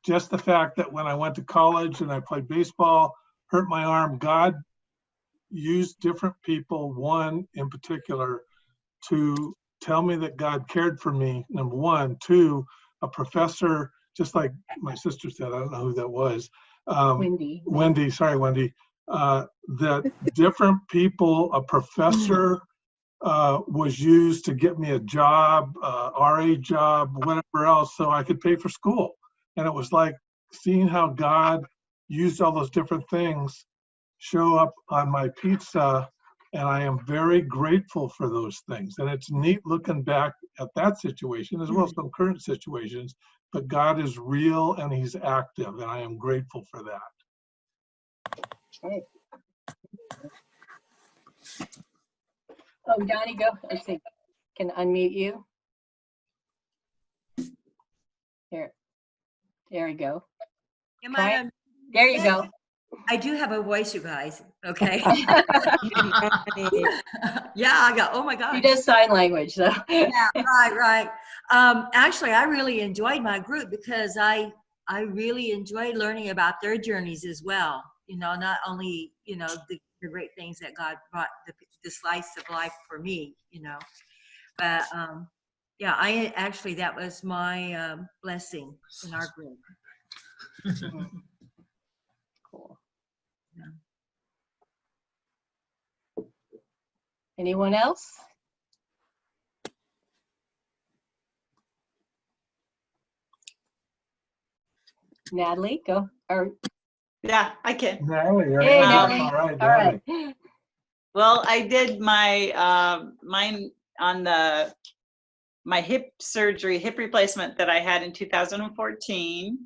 just the fact that when I went to college and I played baseball, hurt my arm, God used different people, one in particular, to tell me that God cared for me, number one. Two, a professor, just like my sister said, I don't know who that was. Wendy, sorry, Wendy. That different people, a professor was used to get me a job, RA job, whatever else, so I could pay for school. And it was like seeing how God used all those different things show up on my pizza, and I am very grateful for those things. And it's neat looking back at that situation as well as some current situations, but God is real and he's active, and I am grateful for that. Okay. Oh, Donnie, go. Let's see. Can unmute you. Here, there you go. Am Try I it. on? There you go. I do have a voice, you guys. Okay. Yeah, I got, oh my gosh. She does sign language, so. Yeah, right. Actually, I really enjoyed my group because I really enjoyed learning about their journeys as well. You know, not only, you know, the great things that God brought, the slice of life for me, you know, but yeah, I actually, that was my blessing in our group. Cool. Yeah. Anyone else? Natalie, go. Or Yeah, I can. Natalie, Hey, Natalie. Natalie. All right, All right. Natalie. Well, I did my mine on my hip replacement that I had in 2014.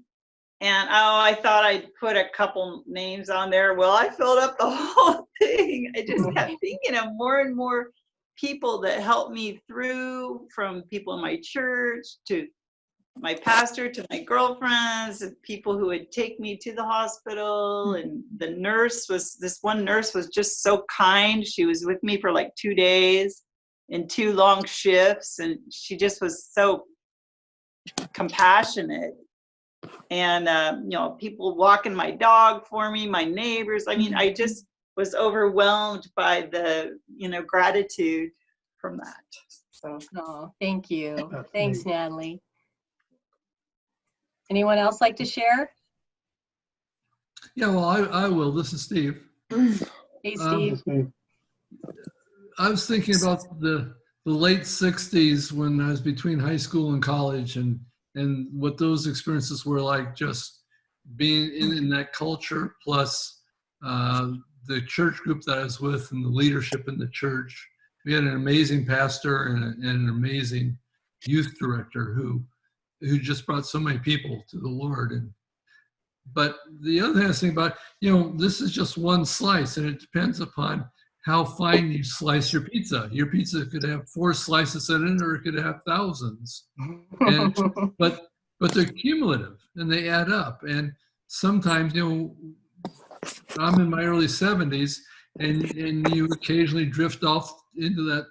And I thought I'd put a couple names on there. Well, I filled up the whole thing. I just kept thinking of more and more people that helped me through, from people in my church to my pastor to my girlfriends, and people who would take me to the hospital. And this one nurse was just so kind. She was with me for like 2 days in 2 long shifts, and she just was so compassionate. And you know, people walking my dog for me, my neighbors. I mean, I just was overwhelmed by the, you know, gratitude from that. So, oh, thank you. Thanks, Natalie. Anyone else like to share? Yeah, well, I will. This is Steve. Hey, Steve. I was thinking about the late 60s when I was between high school and college, and what those experiences were like, just being in that culture, plus the church group that I was with and the leadership in the church. We had an amazing pastor and an amazing youth director who just brought so many people to the Lord. But the other thing I was thinking about, you know, this is just one slice, and it depends upon how fine you slice your pizza. Your pizza could have 4 slices in it, or it could have thousands. But they're cumulative and they add up. And sometimes, you know, I'm in my early 70s, and you occasionally drift off into that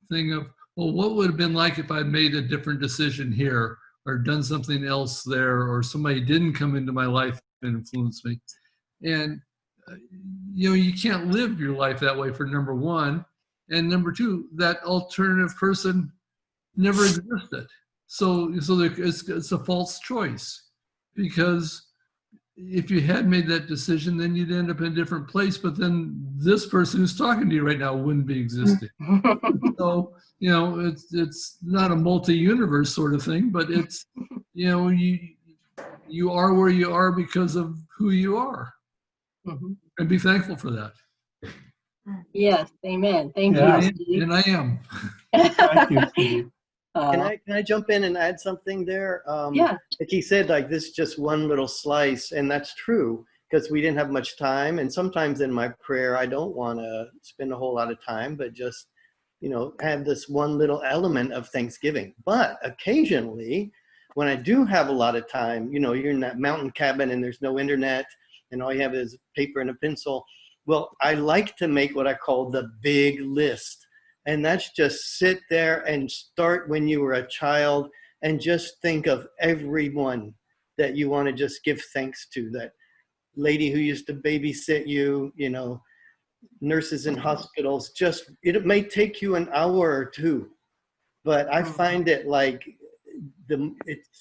thing of, well, what would have been like if I'd made a different decision here, or done something else there, or somebody didn't come into my life and influence me. And you know, you can't live your life that way, for number one. And number two, that alternative person never existed. So it's a false choice, because if you had made that decision, then you'd end up in a different place, but then this person who's talking to you right now wouldn't be existing. So, you know, it's not a multi-universe sort of thing, but it's, you know, you are where you are because of who you are. And be thankful for that. Yes, amen. Thank Yeah, you, Steve. and I am. Thank you, Steve. Can I jump in and add something there? Yeah. Like he said, like this is just one little slice, and that's true, because we didn't have much time. And sometimes in my prayer, I don't want to spend a whole lot of time, but just, you know, have this one little element of Thanksgiving. But occasionally, when I do have a lot of time, you know, you're in that mountain cabin and there's no internet, and all you have is paper and a pencil. Well, I like to make what I call the big list. And that's just sit there and start when you were a child and just think of everyone that you want to just give thanks to. That lady who used to babysit you, you know, nurses in hospitals. Just, it may take you an hour or two, but I find it like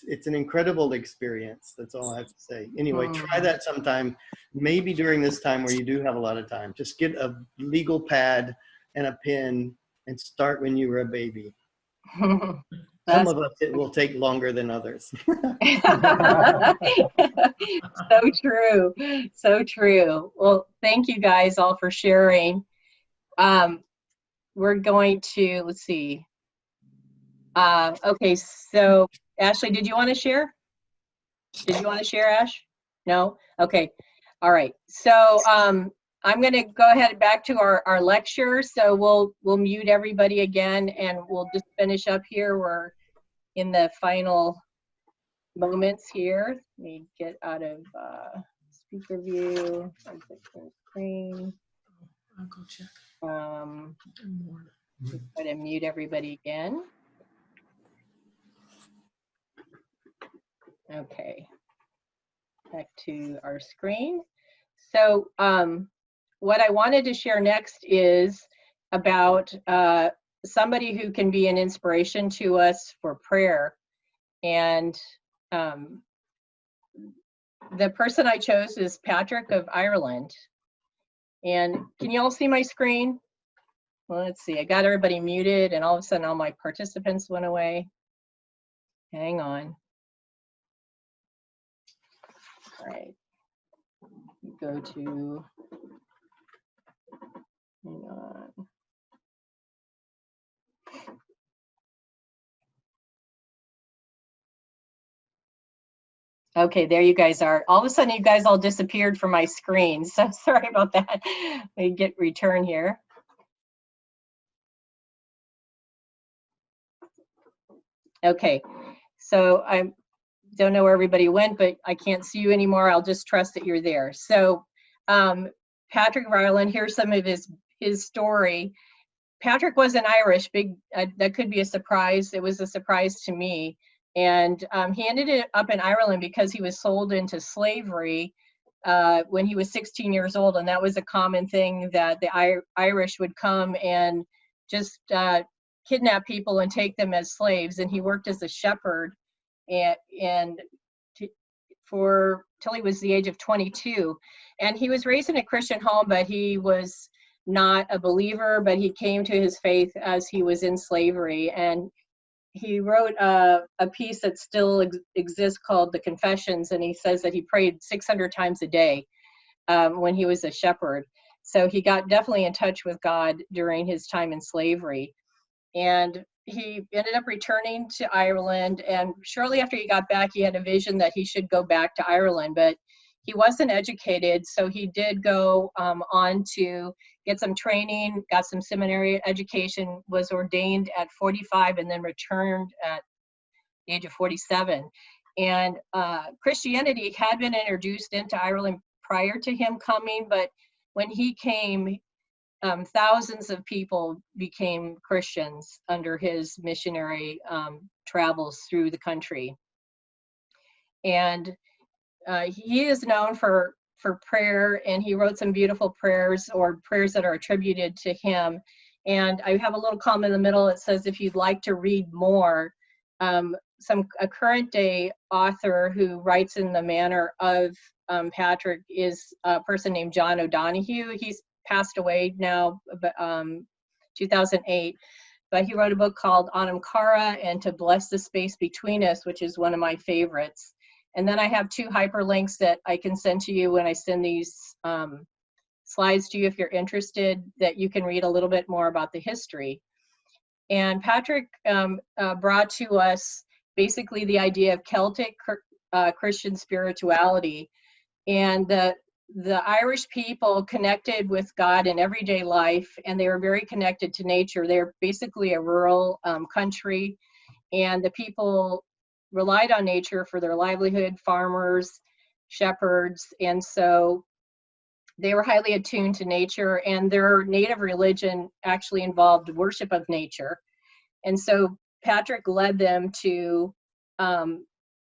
it's an incredible experience. That's all I have to say. Anyway, try that sometime, maybe during this time where you do have a lot of time. Just get a legal pad and a pen and start when you were a baby. Some of us, it will take longer than others. So true. So true. Well, thank you guys all for sharing. We're going to, let's see. Okay, so Ashley, did you want to share? Did you want to share, Ash? No? Okay. All right. So I'm going to go ahead back to our lecture. So we'll mute everybody again, and we'll just finish up here. We're in the final moments here. Let me get out of speaker view, exit from screen. I'll go check. Try to mute everybody again. Okay, back to our screen. So what I wanted to share next is about somebody who can be an inspiration to us for prayer. And the person I chose is Patrick of Ireland. And can you all see my screen? Well, let's see, I got everybody muted and all of a sudden all my participants went away. Hang on. All right, go to, hang on. Okay, there you guys are. All of a sudden, you guys all disappeared from my screen. So sorry about that. Let me get return here. Okay, so I don't know where everybody went, but I can't see you anymore. I'll just trust that you're there. So Patrick of Ireland, here's some of his story. Patrick wasn't Irish. That could be a surprise. It was a surprise to me. And he ended up in Ireland because he was sold into slavery when he was 16 years old. And that was a common thing, that the Irish would come and just kidnap people and take them as slaves. And he worked as a shepherd till he was the age of 22. And he was raised in a Christian home, but he was not a believer, but he came to his faith as he was in slavery. And he wrote a piece that still exists called The Confessions, and he says that he prayed 600 times a day when he was a shepherd. So he got definitely in touch with God during his time in slavery. And he ended up returning to Ireland, and shortly after he got back, he had a vision that he should go back to Ireland, but he wasn't educated, so he did go on to get some training, got some seminary education, was ordained at 45, and then returned at the age of 47. And Christianity had been introduced into Ireland prior to him coming, but when he came, thousands of people became Christians under his missionary travels through the country. And he is known for prayer, and he wrote some beautiful prayers, or prayers that are attributed to him. And I have a little comment in the middle that says, if you'd like to read more, a current day author who writes in the manner of Patrick is a person named John O'Donohue. He's passed away now, 2008. But he wrote a book called Anamkara and To Bless the Space Between Us, which is one of my favorites. And then I have 2 hyperlinks that I can send to you when I send these slides to you if you're interested, that you can read a little bit more about the history. And Patrick brought to us basically the idea of Celtic Christian spirituality. And the Irish people connected with God in everyday life, and they were very connected to nature. They're basically a rural country, and the people relied on nature for their livelihood, farmers, shepherds, and so they were highly attuned to nature, and their native religion actually involved worship of nature. And so Patrick led them to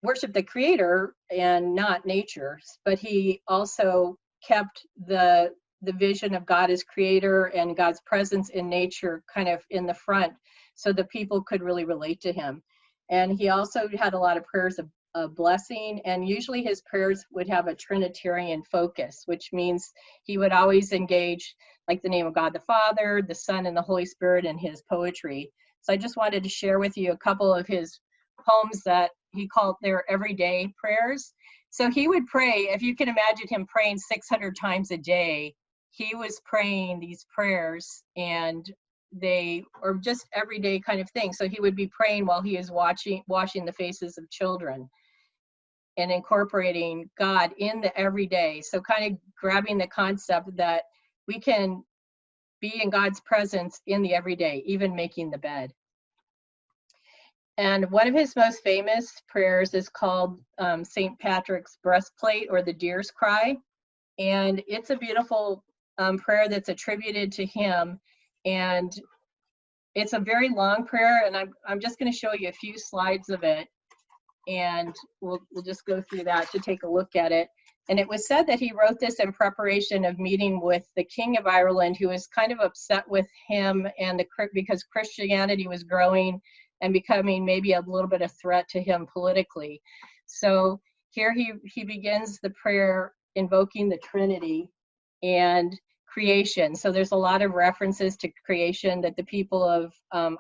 worship the Creator and not nature, but he also kept the vision of God as Creator and God's presence in nature kind of in the front, so the people could really relate to him. And he also had a lot of prayers of blessing, and usually his prayers would have a Trinitarian focus, which means he would always engage like the name of God the Father, the Son, and the Holy Spirit in his poetry. So I just wanted to share with you a couple of his poems that he called their everyday prayers. So he would pray, if you can imagine him praying 600 times a day, he was praying these prayers, and they are just everyday kind of thing. So he would be praying while he is washing the faces of children and incorporating God in the everyday. So kind of grabbing the concept that we can be in God's presence in the everyday, even making the bed. And one of his most famous prayers is called St. Patrick's Breastplate, or the Deer's Cry. And it's a beautiful prayer that's attributed to him. And it's a very long prayer, and I'm just going to show you a few slides of it. And we'll just go through that to take a look at it. And it was said that he wrote this in preparation of meeting with the King of Ireland, who was kind of upset with him and because Christianity was growing and becoming maybe a little bit of threat to him politically. So here he begins the prayer invoking the Trinity and creation. So there's a lot of references to creation that the people of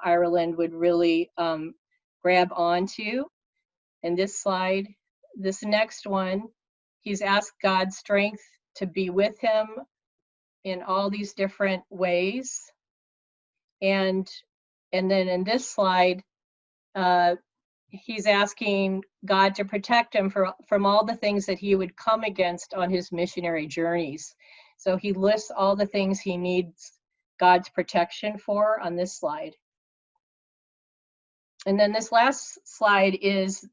Ireland would really grab onto. In this slide, this next one, he's asked God's strength to be with him in all these different ways. And then in this slide, he's asking God to protect him from all the things that he would come against on his missionary journeys. So he lists all the things he needs God's protection for on this slide. And then this last slide is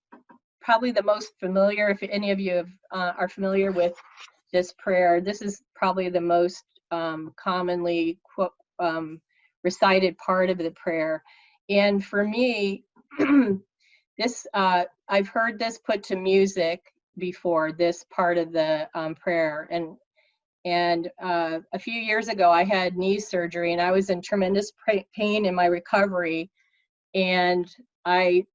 probably the most familiar, if any of you are familiar with this prayer. This is probably the most commonly recited part of the prayer. And for me, this I've heard this put to music before, this part of the prayer. And a few years ago, I had knee surgery, and I was in tremendous pain in my recovery. And I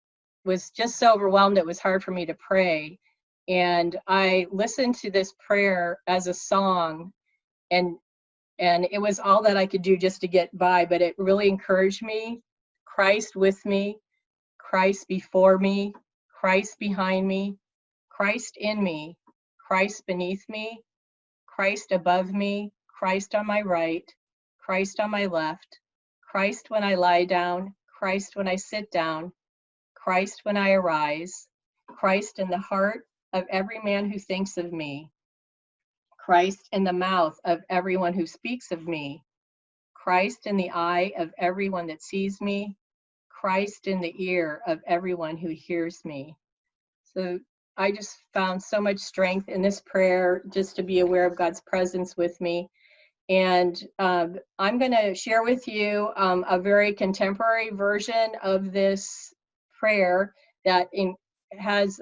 was just so overwhelmed, it was hard for me to pray. And I listened to this prayer as a song, and it was all that I could do just to get by, but it really encouraged me. Christ with me, Christ before me, Christ behind me, Christ in me, Christ beneath me, Christ above me, Christ on my right, Christ on my left, Christ when I lie down, Christ when I sit down, Christ when I arise, Christ in the heart of every man who thinks of me, Christ in the mouth of everyone who speaks of me, Christ in the eye of everyone that sees me, Christ in the ear of everyone who hears me. So I just found so much strength in this prayer just to be aware of God's presence with me. And I'm going to share with you a very contemporary version of this prayer that has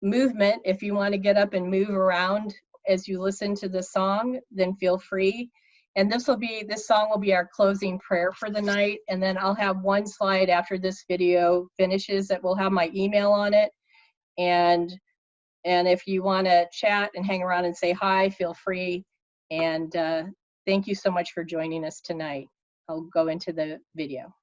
movement. If you want to get up and move around as you listen to the song, then feel free. And this song will be our closing prayer for the night. And then I'll have one slide after this video finishes that will have my email on it. And if you want to chat and hang around and say hi, feel free. And thank you so much for joining us tonight. I'll go into the video.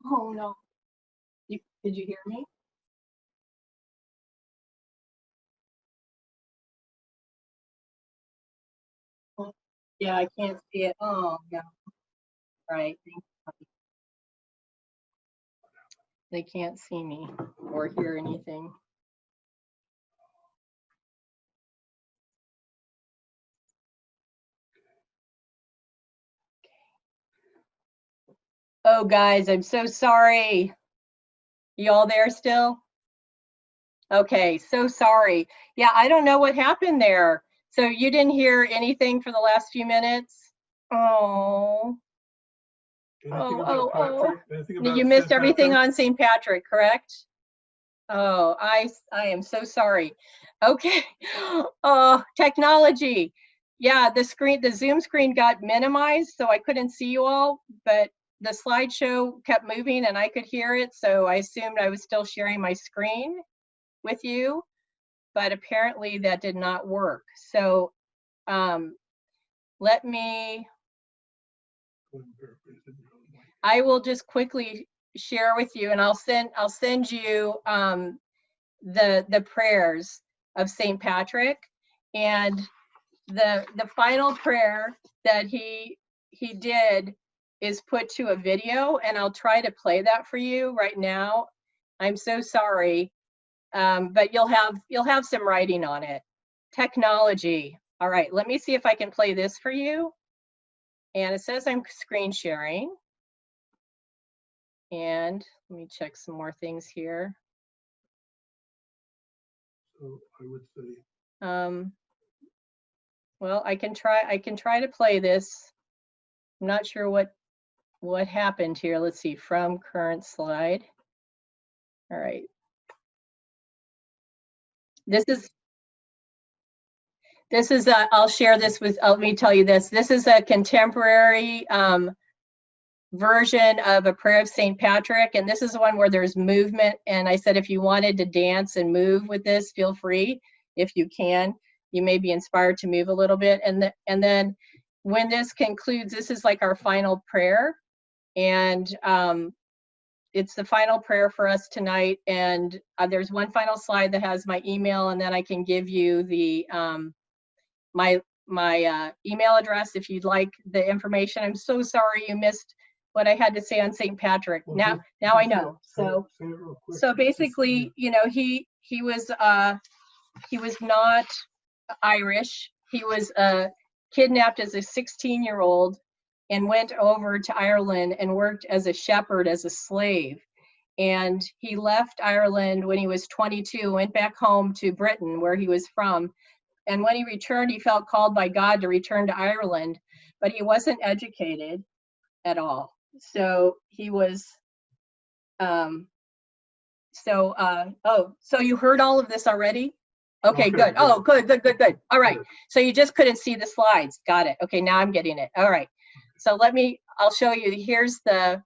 Oh no. Did you hear me? Oh, yeah, I can't see it. Oh, no. Right. They can't see me or hear anything. Oh, guys, I'm so sorry. You all there still? Okay, so sorry. Yeah, I don't know what happened there. So you didn't hear anything for the last few minutes? Oh. You missed everything on St. Patrick, correct? Oh, I am so sorry. Okay. Oh, technology. yeah, the Zoom screen got minimized, so I couldn't see you all, but the slideshow kept moving and I could hear it, so I assumed I was still sharing my screen with you, but apparently that did not work. So let me, I will just quickly share with you, and I'll send you the prayers of St. Patrick. And the final prayer that he did is put to a video, and I'll try to play that for you right now. I'm so sorry, but you'll have some writing on it. Technology. All right, let me see if I can play this for you. And it says I'm screen sharing. And let me check some more things here. So I would say, well, I can try to play this. I'm not sure what happened here. Let's see, from current slide. All right. This is I'll share this with, let me tell you this. This is a contemporary version of a prayer of St. Patrick, and this is the one where there's movement. And I said, if you wanted to dance and move with this, feel free. If you can, you may be inspired to move a little bit. And then when this concludes, this is like our final prayer, and it's the final prayer for us tonight. And there's one final slide that has my email, and then I can give you the my email address if you'd like the information. I'm so sorry you missed what I had to say on St. Patrick. Now I know. So basically, you know, he was not Irish. He was kidnapped as a 16-year-old and went over to Ireland and worked as a shepherd, as a slave. And he left Ireland when he was 22, went back home to Britain, where he was from. And when he returned, he felt called by God to return to Ireland, but he wasn't educated at all. So he was, so you heard all of this already? Okay, good. Oh, good. All right. So you just couldn't see the slides. Got it. Okay, now I'm getting it. All right. So I'll show you. Here's the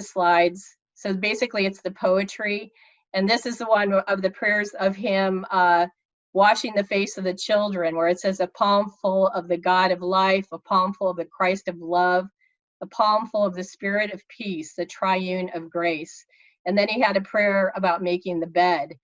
slides. So basically it's the poetry. And this is the one of the prayers of him washing the face of the children, where it says, a palm full of the God of life, a palm full of the Christ of love, a palm full of the Spirit of peace, the triune of grace. And then he had a prayer about making the bed.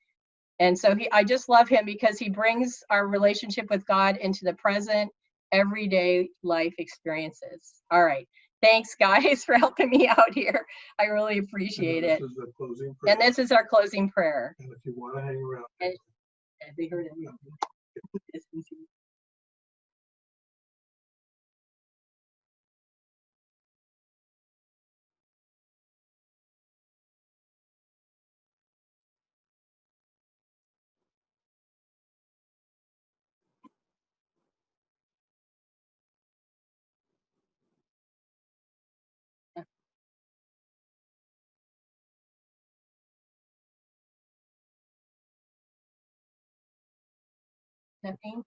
And so I just love him because he brings our relationship with God into the present, everyday life experiences. All right. Thanks, guys, for helping me out here. I really appreciate it. And this is our closing prayer. And if you want to hang around. And they heard it. Nothing.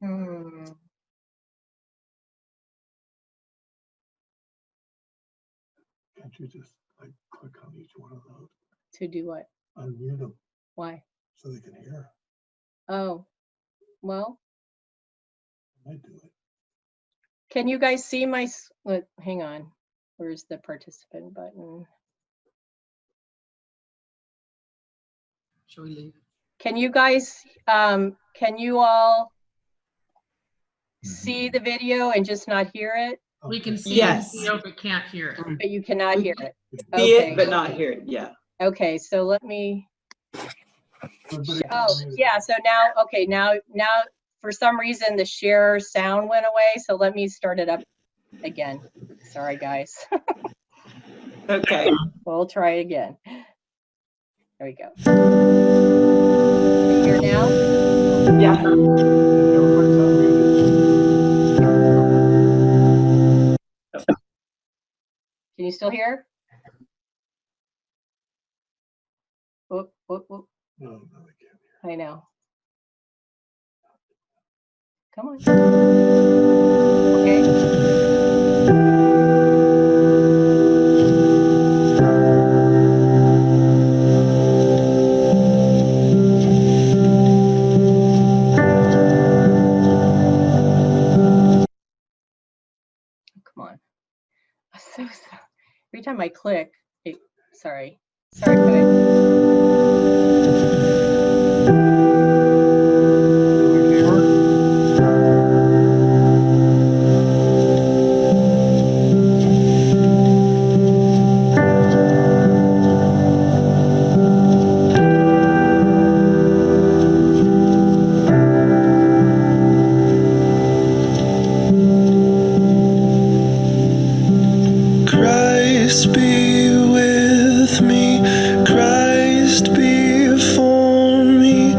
Can't you just like click on each one of those? To do what? Unmute them. Why? So they can hear. Oh, well. I might do it. Can you guys see my, hang on. Where's the participant button? Shall we leave? Can you guys, can you all see the video and just not hear it? We can see Yes. the video but can't hear it. But you cannot hear it. See it, but not hear it. Yeah. Okay, so let me. Oh, yeah. So now, okay, now for some reason the share sound went away. So let me start it up again. Sorry, guys. Okay. We'll try again. There we go. Can you hear now? Yeah. Can you still hear? Whoop, whoop, whoop. No, I can't. I know. Come on. Okay. Come on. So, every time I click, sorry, guys. Christ be with me, Christ before me,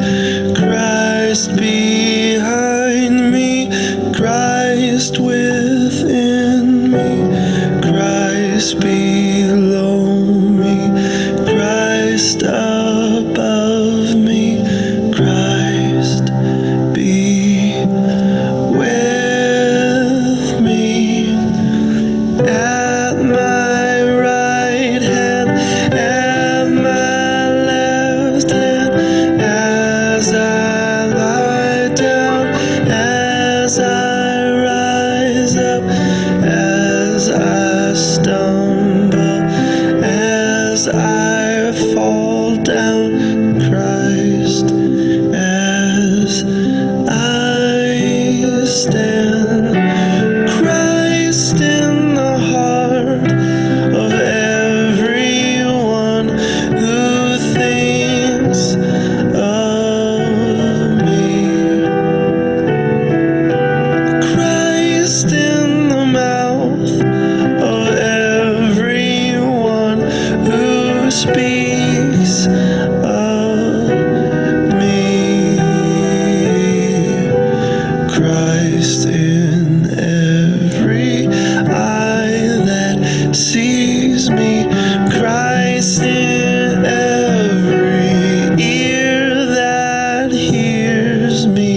Christ behind me, Christ within me, Christ below me, Christ above me, Christ be with me. At my right hand, at my left hand, as I lie down, as I rise up, as I stumble, as I fall down, Christ, as I stand. Christ in the heart of everyone who thinks of me. Christ in the mouth of everyone who speaks of me. Christ in every eye that sees me, Christ in every ear that hears me.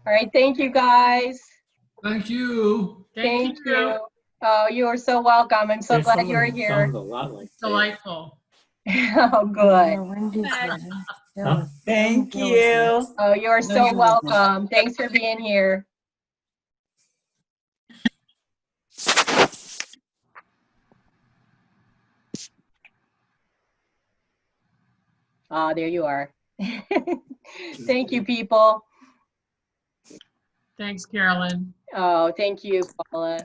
All right, thank you guys. Thank you. Thank you. Oh, you are so welcome. I'm so glad you're here. Delightful. Oh, good. Thank you. Oh, you are so welcome. Thanks for being here. Ah, there you are. Thank you, people. Thanks, Carolyn. Oh, thank you, Paula.